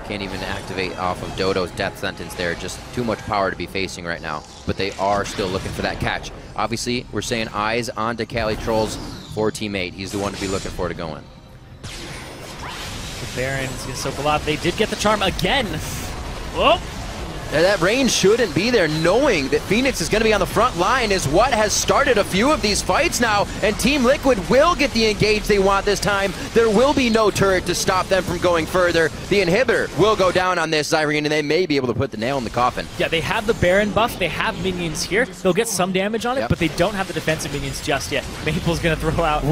Can't even activate off of Dodo's death sentence there. Just too much power to be facing right now. But they are still looking for that catch. Obviously, we're saying eyes onto Calitrolls for teammate. He's the one to be looking for to go in. The Baron's going to soak a lot. They did get the charm again. Whoa! That range shouldn't be there. Knowing that Phoenix is going to be on the front line is what has started a few of these fights now, and Team Liquid will get the engage they want this time. There will be no turret to stop them from going further. The inhibitor will go down on this, Zyrene, and they may be able to put the nail in the coffin. Yeah, they have the Baron buff. They have minions here. They'll get some damage on it, but they don't have the defensive minions just yet. Maple's going to throw out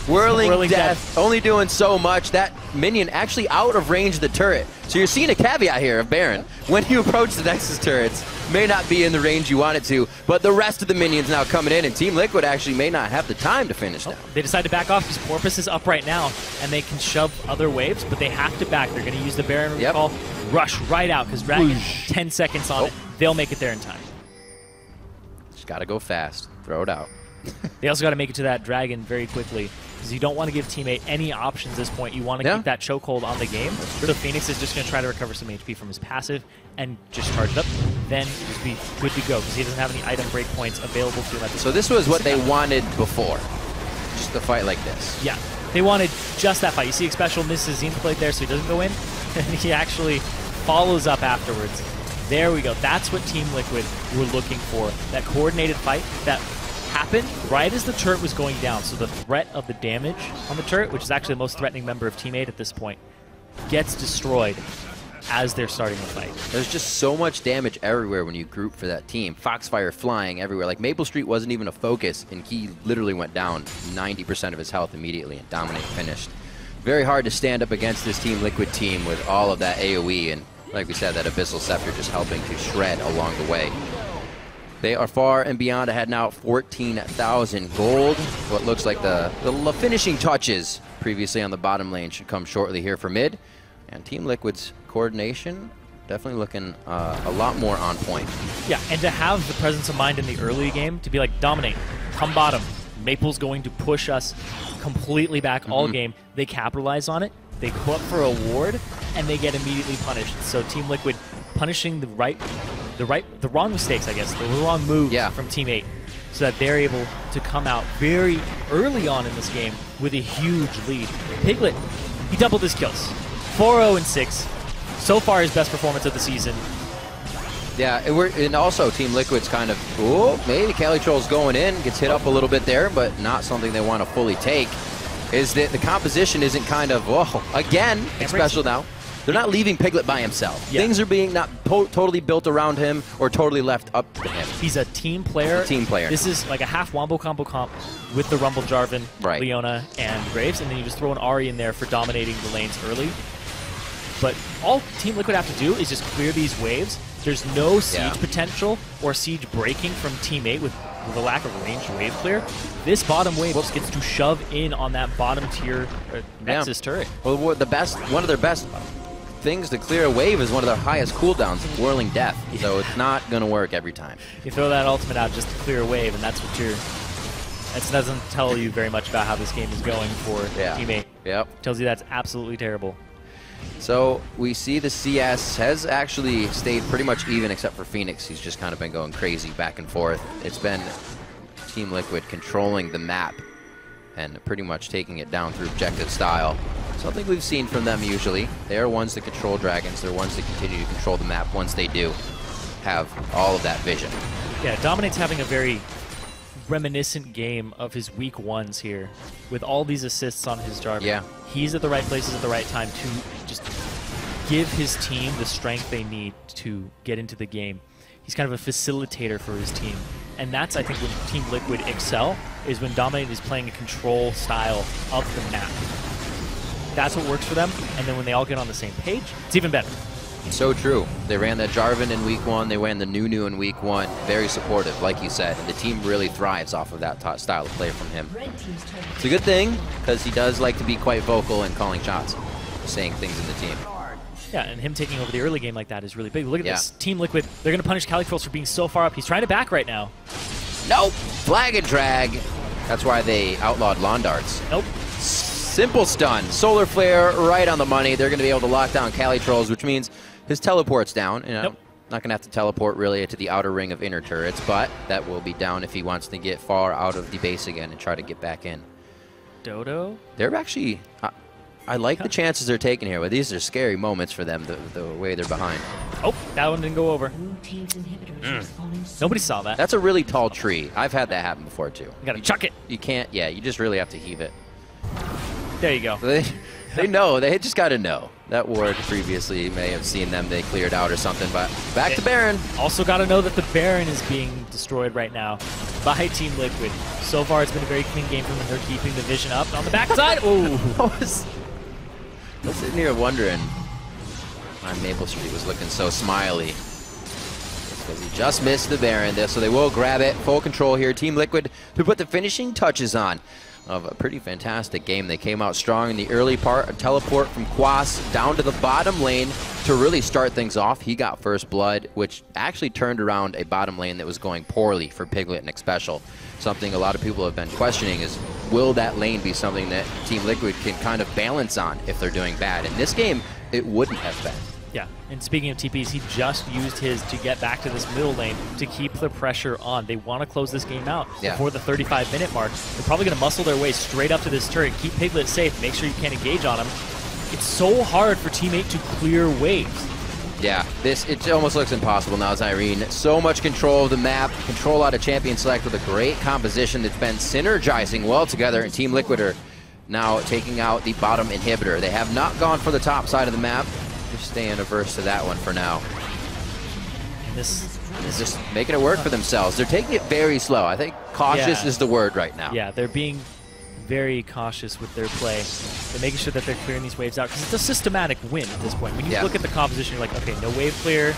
Whirling Death, only doing so much. That minion actually out of range of the turret. So you're seeing a caveat here of Baron. When you approach the Nexus turrets, may not be in the range you want it to, but the rest of the minions now coming in, and Team Liquid actually may not have the time to finish down. They decide to back off because Porpoise is up right now, and they can shove other waves, but they have to back. They're going to use the Baron recall, rush right out, because Dragon, 10 seconds on it. They'll make it there in time. Just got to go fast. Throw it out. They also got to make it to that Dragon very quickly, because you don't want to give teammate any options at this point. You want to keep that chokehold on the game. So Phoenix is just going to try to recover some HP from his passive and just charge it up, then just be good to go, because he doesn't have any item break points available to him at this So this was what they wanted before, just a fight like this. Yeah, they wanted just that fight. You see Special misses Zenith Blade there, so he doesn't go in, and he actually follows up afterwards. There we go. That's what Team Liquid were looking for. That coordinated fight that happened right as the turret was going down. So the threat of the damage on the turret, which is actually the most threatening member of Teammate at this point, gets destroyed as they're starting the fight. There's just so much damage everywhere when you group for that team. Foxfire flying everywhere. Like Maple Street wasn't even a focus, and he literally went down 90% of his health immediately, and Dominate finished. Very hard to stand up against this Team Liquid team with all of that AoE, and like we said, that Abyssal Scepter just helping to shred along the way. They are far and beyond ahead now, 14,000 gold. What looks like the finishing touches previously on the bottom lane should come shortly here for mid. And Team Liquid's coordination definitely looking a lot more on point. Yeah, and to have the presence of mind in the early game to be like, Dominate, come bottom. Maple's going to push us completely back all game. They capitalize on it. They go up for a ward, and they get immediately punished. So Team Liquid punishing the wrong mistakes, I guess, the wrong move from Team 8, so that they're able to come out very early on in this game with a huge lead. Piglet, he doubled his kills. 4-0 and 6. So far, his best performance of the season. Yeah, and also Team Liquid's kind of, maybe Calitroll's going in, gets hit up a little bit there, but not something they want to fully take. Is that the composition isn't kind of, again, it's special now. They're not leaving Piglet by himself. Things are being not totally built around him or totally left up to him. He's a team player. Team player. This is like a half Wombo combo comp with the Rumble Jarvan, Leona, and Graves, and then you just throw an Ahri in there for dominating the lanes early. But all Team Liquid have to do is just clear these waves. There's no siege potential or siege breaking from Team 8 with the lack of ranged wave clear. This bottom wave just gets to shove in on that bottom tier Nexus turret. Well, one of their best things to clear a wave is one of their highest cooldowns, Whirling Death. So it's not going to work every time. You throw that ultimate out just to clear a wave, and that's what you're... That doesn't tell you very much about how this game is going for Team 8. Yep. Tells you that's absolutely terrible. So we see the CS has actually stayed pretty much even except for Phoenix. He's just kind of been going crazy back and forth. It's been Team Liquid controlling the map and pretty much taking it down through objective style. Something we've seen from them usually. They are ones that control dragons. They're ones that continue to control the map once they do have all of that vision. Yeah, Dominate's having a very reminiscent game of his week ones here, with all these assists on his Jarvan. Yeah. He's at the right places at the right time to just give his team the strength they need to get into the game. He's kind of a facilitator for his team. And that's, I think, when Team Liquid excel, is when Dominate is playing a control style of the map. That's what works for them, and then when they all get on the same page, it's even better. So true. They ran that Jarvan in week 1. They ran the Nunu in week 1. Very supportive, like you said. And the team really thrives off of that style of play from him. It's a good thing, because he does like to be quite vocal and calling shots, saying things in the team. Yeah, and him taking over the early game like that is really big. Look at this. Team Liquid, they're going to punish Calicross for being so far up. He's trying to back right now. Nope. Flag and drag. That's why they outlawed lawn darts. Nope. Simple stun. Solar Flare right on the money. They're going to be able to lock down Calicross, which means his teleport's down. You know, nope. Not going to have to teleport really to the outer ring of inner turrets, but that will be down if he wants to get far out of the base again and try to get back in. Dodo? They're actually... I like the chances they're taking here, but these are scary moments for them, the way they're behind. Oh, that one didn't go over. Nobody saw that. That's a really tall tree. I've had that happen before, too. You gotta chuck it. You can't, yeah, you just really have to heave it. There you go. They know. They just got to know. That ward previously, you may have seen them. They cleared out or something, but back to Baron. Also got to know that the Baron is being destroyed right now by Team Liquid. So far, it's been a very clean game from them. They're keeping the vision up. On the backside, oh! I was sitting here wondering why Maple Street was looking so smiley. Because he just missed the Baron there, so they will grab it. Full control here. Team Liquid to put the finishing touches on of a pretty fantastic game. They came out strong in the early part. A teleport from Quas down to the bottom lane to really start things off. He got first blood, which actually turned around a bottom lane that was going poorly for Piglet and Xpecial. Something a lot of people have been questioning is, will that lane be something that Team Liquid can kind of balance on if they're doing bad? In this game, it wouldn't have been. Yeah, and speaking of TPs, he just used his to get back to this middle lane to keep the pressure on. They want to close this game out before the 35-minute mark. They're probably going to muscle their way straight up to this turret, keep Piglet safe, make sure you can't engage on him. It's so hard for Teammate to clear waves. Yeah, it almost looks impossible now, Zyrene. So much control of the map, control out of Champion Select with a great composition that's been synergizing well together, and Team Liquid are now taking out the bottom inhibitor. They have not gone for the top side of the map. Just staying averse to that one for now. This is just making it work for themselves. They're taking it very slow. I think cautious is the word right now. Yeah, they're being very cautious with their play. They're making sure that they're clearing these waves out because it's a systematic win at this point. When you look at the composition, you're like, okay, no wave clear.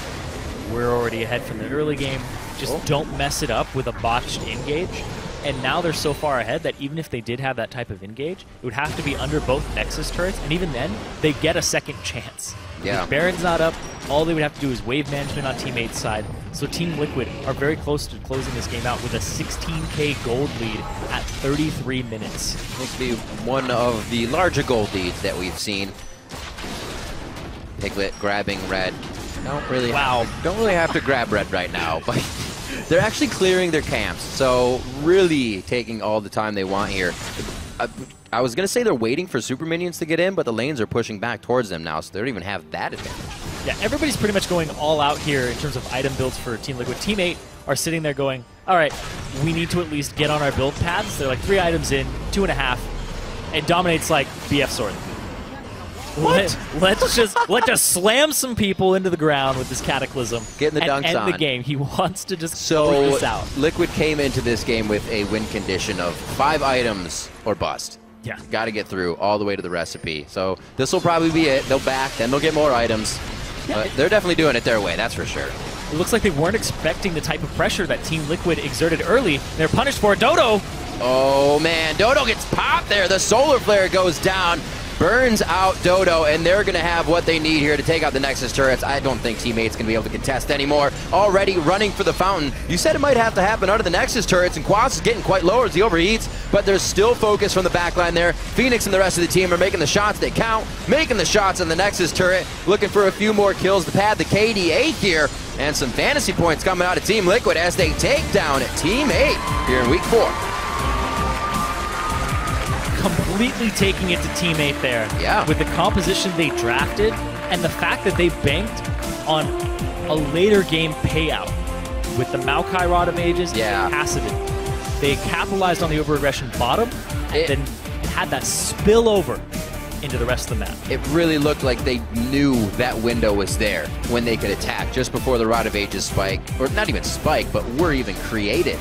We're already ahead from the early game. Just don't mess it up with a botched engage. And now they're so far ahead that even if they did have that type of engage, it would have to be under both Nexus turrets, and even then, they get a second chance. Yeah. If Baron's not up, all they would have to do is wave management on Teammate's side. So Team Liquid are very close to closing this game out with a 16k gold lead at 33 minutes. This will be one of the larger gold leads that we've seen. Piglet grabbing red. Don't really have to grab red right now, but they're actually clearing their camps, so really taking all the time they want here. I was going to say they're waiting for super minions to get in, but the lanes are pushing back towards them now, so they don't even have that advantage. Yeah, everybody's pretty much going all out here in terms of item builds for Team Liquid. Team 8 are sitting there going, all right, we need to at least get on our build paths. They're like 3 items in, 2.5, and Dominate's like, BF sword. What? Let's just slam some people into the ground with this Cataclysm. Getting the dunks and end on. the game. He wants to just close this out. Liquid came into this game with a win condition of 5 items or bust. Yeah. Got to get through all the way to the recipe. So this will probably be it. They'll back, then they'll get more items. But they're definitely doing it their way, that's for sure. It looks like they weren't expecting the type of pressure that Team Liquid exerted early. They're punished for it. Dodo! Oh, man. Dodo gets popped there. The Solar Flare goes down. Burns out Dodo, and they're going to have what they need here to take out the Nexus turrets. I don't think Teammate's going to be able to contest anymore. Already running for the fountain. You said it might have to happen under the Nexus turrets, and Quas is getting quite low as he overheats, but there's still focus from the backline there. Phoenix and the rest of the team are making the shots that count, making the shots on the Nexus turret, looking for a few more kills to pad the KD8 here, and some fantasy points coming out of Team Liquid as they take down Team 8 here in Week 4. Completely taking it to Team 8 there. Yeah. With the composition they drafted and the fact that they banked on a later game payout with the Maokai Rod of Ages and Passadin. They capitalized on the overaggression bottom and then had that spill over into the rest of the map. It really looked like they knew that window was there when they could attack just before the Rod of Ages spike, or not even spike, but were even created.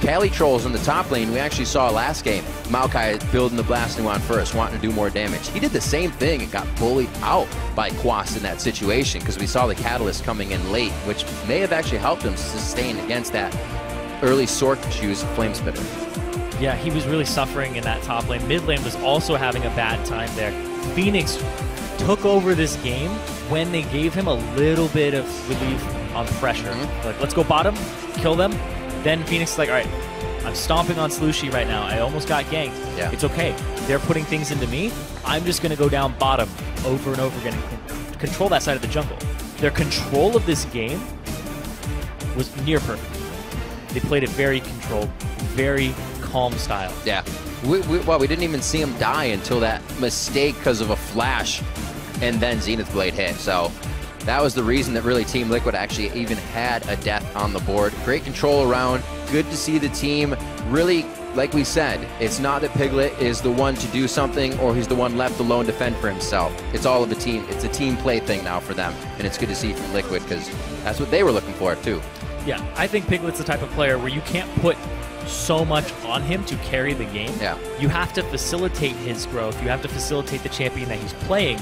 Cali Trolls in the top lane, we actually saw last game. Maokai building the Blasting Wand first, wanting to do more damage. He did the same thing and got bullied out by Quas in that situation because we saw the Catalyst coming in late, which may have actually helped him sustain against that early Sork choose Flame Spitter. Yeah, he was really suffering in that top lane. Mid lane was also having a bad time there. Phoenix took over this game when they gave him a little bit of relief on pressure. Like, let's go bottom, kill them. Then Phoenix is like, all right, I'm stomping on Slushy right now. I almost got ganked. Yeah. It's okay. They're putting things into me. I'm just going to go down bottom over and over again and control that side of the jungle. Their control of this game was near perfect. They played it very controlled, very calm style. Yeah. We didn't even see him die until that mistake because of a flash and then Zenith Blade hit. So that was the reason that really Team Liquid actually even had a death on the board. Great control around. Good to see the team really, like we said, it's not that Piglet is the one to do something or he's the one left alone to fend for himself. It's all of a team. It's a team play thing now for them. And it's good to see from Liquid because that's what they were looking for too. Yeah, I think Piglet's the type of player where you can't put so much on him to carry the game. Yeah. You have to facilitate his growth. You have to facilitate the champion that he's playing.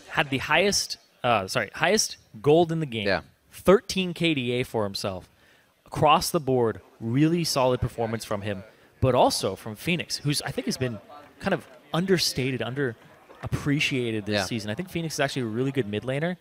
Had the highest gold in the game. Yeah. 13 KDA for himself. Across the board, really solid performance from him, but also from Phoenix, who's I think has been kind of understated, underappreciated this season. I think Phoenix is actually a really good mid laner.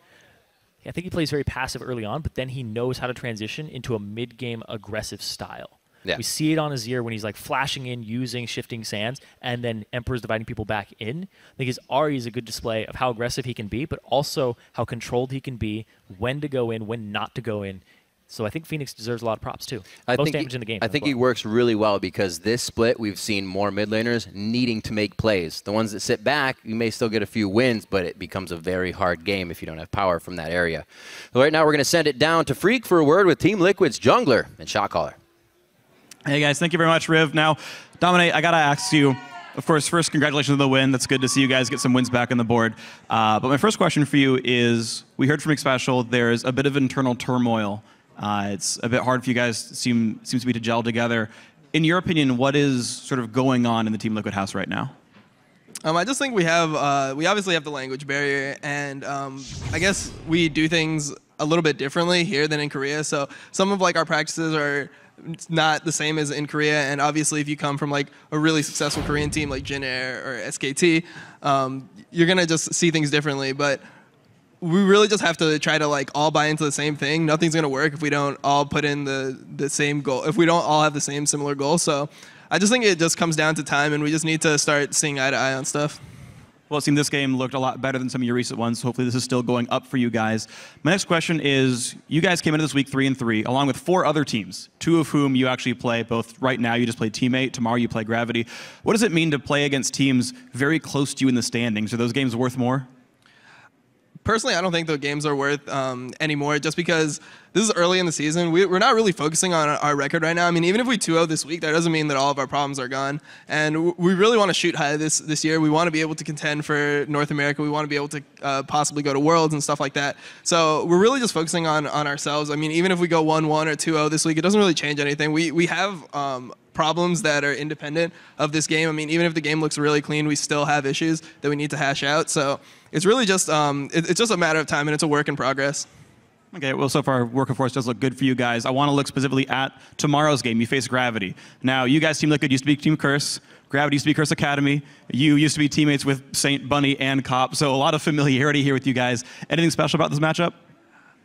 I think he plays very passive early on, but then he knows how to transition into a mid-game aggressive style. Yeah. We see it on Azir when he's like flashing in, using shifting sands, and then Emperor's dividing people back in. I think his Ahri is a good display of how aggressive he can be, but also how controlled he can be, when to go in, when not to go in. So I think Phoenix deserves a lot of props too. Most damage in the game. I think he works really well because this split, we've seen more mid laners needing to make plays. The ones that sit back, you may still get a few wins, but it becomes a very hard game if you don't have power from that area. So right now we're going to send it down to Freak for a word with Team Liquid's jungler and shot caller. Hey guys, thank you very much, Riv. Now, Dominate, I got to ask you, of course, first, congratulations on the win. That's good to see you guys get some wins back on the board. But my first question for you is, we heard from Xpecial there's a bit of internal turmoil. It's a bit hard for you guys, seems to be to gel together. In your opinion, what is sort of going on in the Team Liquid house right now? I just think we obviously have the language barrier, and I guess we do things a little bit differently here than in Korea. So some of like our practices are not the same as in Korea, and obviously if you come from like a really successful Korean team like Jin Air or SKT, you're gonna just see things differently. But we really just have to try to like all buy into the same thing. Nothing's gonna work if we don't all put in the same goal, if we don't all have the similar goal. So I just think it just comes down to time, and we just need to start seeing eye to eye on stuff. Well, it seemed this game looked a lot better than some of your recent ones. So hopefully this is still going up for you guys. My next question is, you guys came into this week 3-3, along with 4 other teams, 2 of whom you actually play. Both right now you just play Teammate, tomorrow you play Gravity. What does it mean to play against teams very close to you in the standings? Are those games worth more? Personally, I don't think the games are worth anymore, just because this is early in the season. We're not really focusing on our record right now. I mean, even if we 2-0 this week, that doesn't mean that all of our problems are gone. And we really want to shoot high this year. We want to be able to contend for North America. We want to be able to possibly go to Worlds and stuff like that. So we're really just focusing on ourselves. I mean, even if we go 1-1 or 2-0 this week, it doesn't really change anything. We have problems that are independent of this game. I mean, even if the game looks really clean, we still have issues that we need to hash out. So it's really just it's just a matter of time, and it's a work in progress. Okay, well, so far, work, of course, does look good for you guys. I want to look specifically at tomorrow's game. You face Gravity. Now, you guys, Team Liquid, used to be Team Curse. Gravity used to be Curse Academy. You used to be teammates with Saint, Bunny, and Cop. So a lot of familiarity here with you guys. Anything special about this matchup?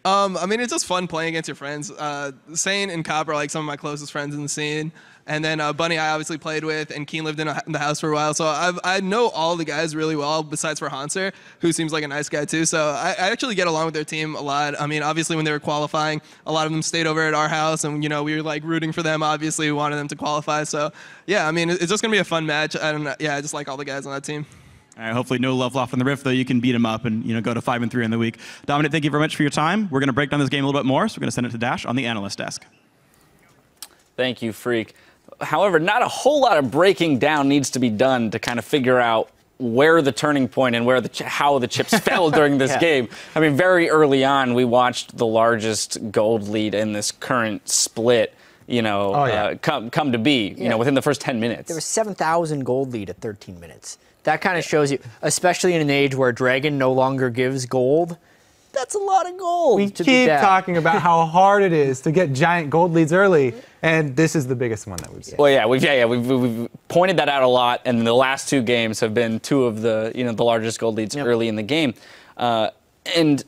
I mean, it's just fun playing against your friends. Saint and Cop are like some of my closest friends in the scene. And then Bunny I obviously played with, and Keen lived in the house for a while. So I know all the guys really well, besides for Hanser, who seems like a nice guy too. So I actually get along with their team a lot. I mean, obviously when they were qualifying, a lot of them stayed over at our house, and we were like rooting for them. Obviously, we wanted them to qualify. So yeah, I mean, it's just gonna be a fun match. I just like all the guys on that team. All right, hopefully no love lost on the Rift, though. You can beat him up and go to 5-3 in the week. Dominic, thank you very much for your time. We're going to break down this game a little bit more, so we're going to send it to Dash on the analyst desk. Thank you, Freak. However, not a whole lot of breaking down needs to be done to kind of figure out where the turning point and where how the chips fell during this game. I mean, very early on, we watched the largest gold lead in this current split, come to be, within the first 10 minutes. There was 7,000 gold lead at 13 minutes. That kind of shows you, especially in an age where Dragon no longer gives gold, that's a lot of gold. We keep talking about how hard it is to get giant gold leads early, and this is the biggest one that we've seen. Well, yeah, we've pointed that out a lot, and the last 2 games have been 2 of the the largest gold leads early in the game, and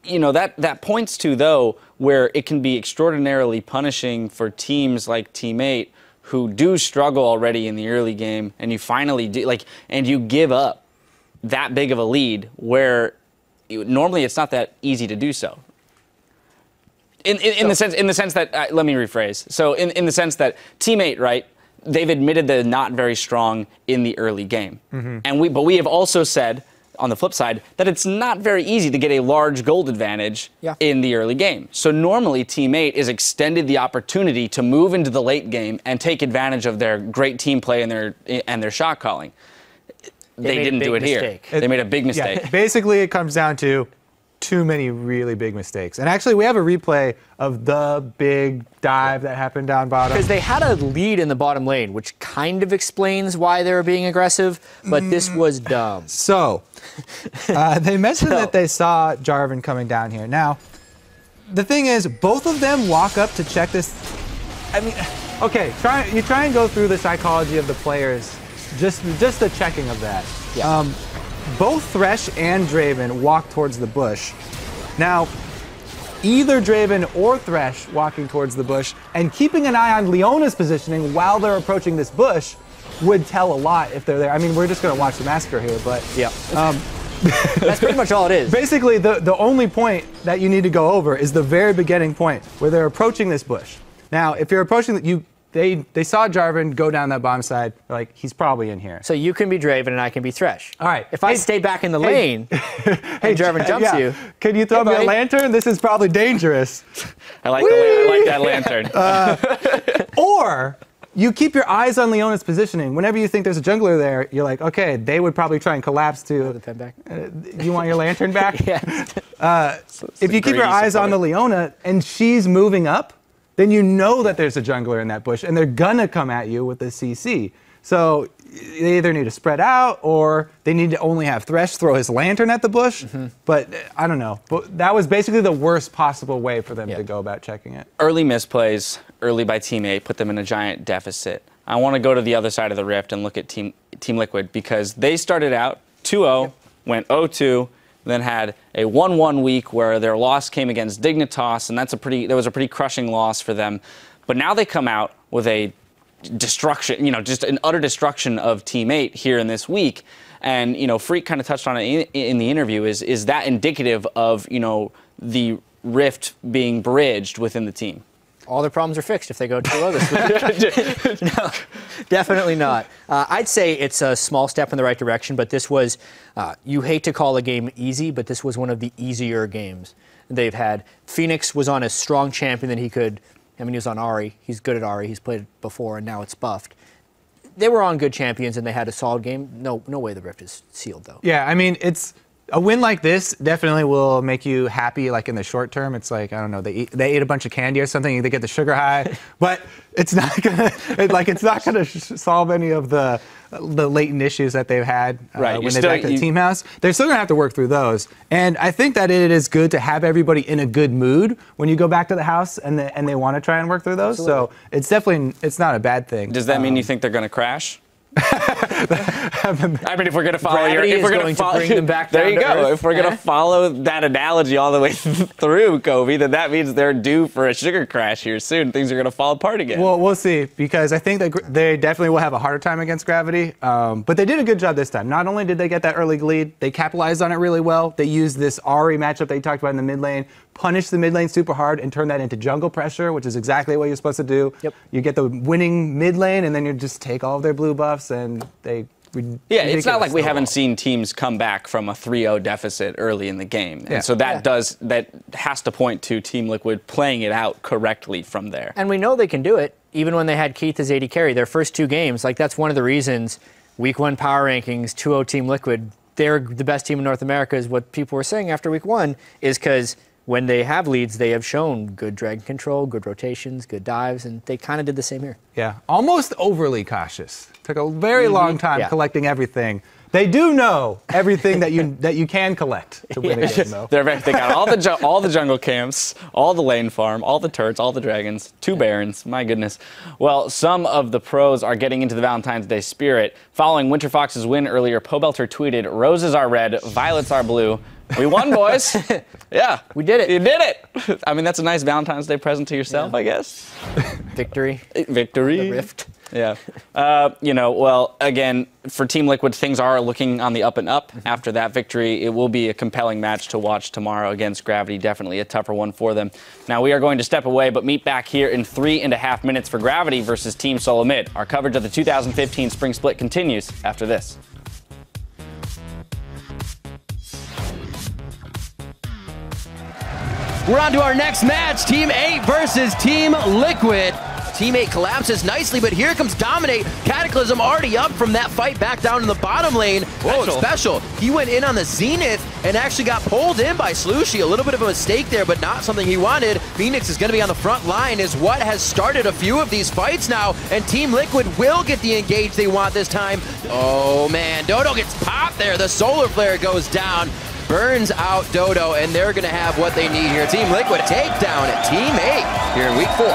that points to though where it can be extraordinarily punishing for teams like Team 8 who do struggle already in the early game, and you finally do and you give up that big of a lead where normally it's not that easy to do so. In the sense that let me rephrase. So in the sense that Team 8, right? They've admitted they're not very strong in the early game, but we have also said on the flip side that it's not very easy to get a large gold advantage in the early game. So normally Team 8 is extended the opportunity to move into the late game and take advantage of their great team play and their shot calling. They didn't do it here. They made a big mistake. Yeah, basically, it comes down to too many really big mistakes. And actually, we have a replay of the big dive that happened down bottom. Because they had a lead in the bottom lane, which kind of explains why they were being aggressive, but this was dumb. So, they mentioned that they saw Jarvan coming down here. Now, the thing is, both of them walk up to check this. I mean, okay, you try and go through the psychology of the players. Just the checking of that. Yeah. Both Thresh and Draven walk towards the bush. Now, either Draven or Thresh walking towards the bush and keeping an eye on Leona's positioning while they're approaching this bush would tell a lot if they're there. I mean, we're just going to watch the massacre here, but that's pretty much all it is. Basically, the only point that you need to go over is the very beginning point where they're approaching this bush. Now, if you're approaching They saw Jarvan go down that bottom side. Like, he's probably in here. So you can be Draven and I can be Thresh. All right. If I stay back in the lane and Jarvan jumps you. Can you throw me a lantern? This is probably dangerous. I like that lantern. Or you keep your eyes on Leona's positioning. Whenever you think there's a jungler there, you're like, okay, they would probably try and collapse to. The pen back. You want your lantern back? Yes. If you keep your eyes on the Leona and she's moving up, then you know that there's a jungler in that bush, and they're gonna come at you with the CC. So they either need to spread out, or they need to only have Thresh throw his lantern at the bush. But I don't know. But that was basically the worst possible way for them to go about checking it. Early misplays, early by Team 8, put them in a giant deficit. I want to go to the other side of the rift and look at Team Liquid, because they started out 2-0, went 0-2, then had a 1-1 week where their loss came against Dignitas, and that was a pretty crushing loss for them. But now they come out with a destruction, just an utter destruction of Team 8 here in this week. And, Freak kind of touched on it in the interview. Is that indicative of, the rift being bridged within the team? All their problems are fixed if they go 2-0 this week. No, definitely not. I'd say it's a small step in the right direction, but this was, you hate to call a game easy, but this was one of the easier games they've had. Phoenix was on a strong champion that he was on Ahri. He's good at Ahri. He's played before, and now it's buffed. They were on good champions, and they had a solid game. No way the Rift is sealed, though. Yeah, I mean, a win like this definitely will make you happy, like in the short term. It's like, I don't know, they ate a bunch of candy or something, they get the sugar high, but it's not gonna solve any of the latent issues that they've had when they're back to the team house. They're still gonna have to work through those. And I think that it is good to have everybody in a good mood when you go back to the house and they want to try and work through those. Absolutely. So it's not a bad thing. Does that mean you think they're gonna crash? I mean, if we're going to follow bring them back there you go. Earth. If we're going to follow that analogy all the way through, Kobe, then that means they're due for a sugar crash here soon. Things are going to fall apart again. Well, we'll see, because I think that they definitely will have a harder time against Gravity. But they did a good job this time. Not only did they get that early lead, they capitalized on it really well. They used this Ahri matchup they talked about in the mid lane, punished the mid lane super hard, and turned that into jungle pressure, which is exactly what you're supposed to do. Yep. You get the winning mid lane, and then you just take all of their blue buffs, and they Yeah, it's not like we haven't seen teams come back from a 3-0 deficit early in the game. And so that has to point to Team Liquid playing it out correctly from there. And we know they can do it, even when they had Keith as AD carry. Their first 2 games, like that's one of the reasons Week 1 power rankings, 2-0 Team Liquid, they're the best team in North America is what people were saying after Week 1, is because when they have leads, they have shown good dragon control, good rotations, good dives, and they kind of did the same here. Yeah, almost overly cautious. Took a very long time collecting everything. They do know everything that you can collect to win a game, though. They got all the jungle camps, all the lane farm, all the turrets, all the dragons, 2 barons. My goodness. Well, some of the pros are getting into the Valentine's Day spirit. Following Winter Fox's win earlier, Pobelter tweeted, "Roses are red, violets are blue. We won, boys." Yeah, we did it. You did it. I mean, that's a nice Valentine's Day present to yourself, I guess. Victory. Victory. The rift. Yeah. Well, again, for Team Liquid, things are looking on the up and up. After that victory, it will be a compelling match to watch tomorrow against Gravity. Definitely a tougher one for them. Now, we are going to step away, but meet back here in 3.5 minutes for Gravity versus Team Solo Mid. Our coverage of the 2015 Spring Split continues after this. We're on to our next match, Team 8 versus Team Liquid. Team 8 collapses nicely, but here comes Dominate. Cataclysm already up from that fight back down in the bottom lane. Whoa, special. He went in on the Zenith and actually got pulled in by Slushie. A little bit of a mistake there, but not something he wanted. Phoenix is going to be on the front line is what has started a few of these fights now, and Team Liquid will get the engage they want this time. Oh man, Dodo gets popped there. The Solar Flare goes down. Burns out Dodo, and they're going to have what they need here. Team Liquid take down at Team 8 here in Week 4.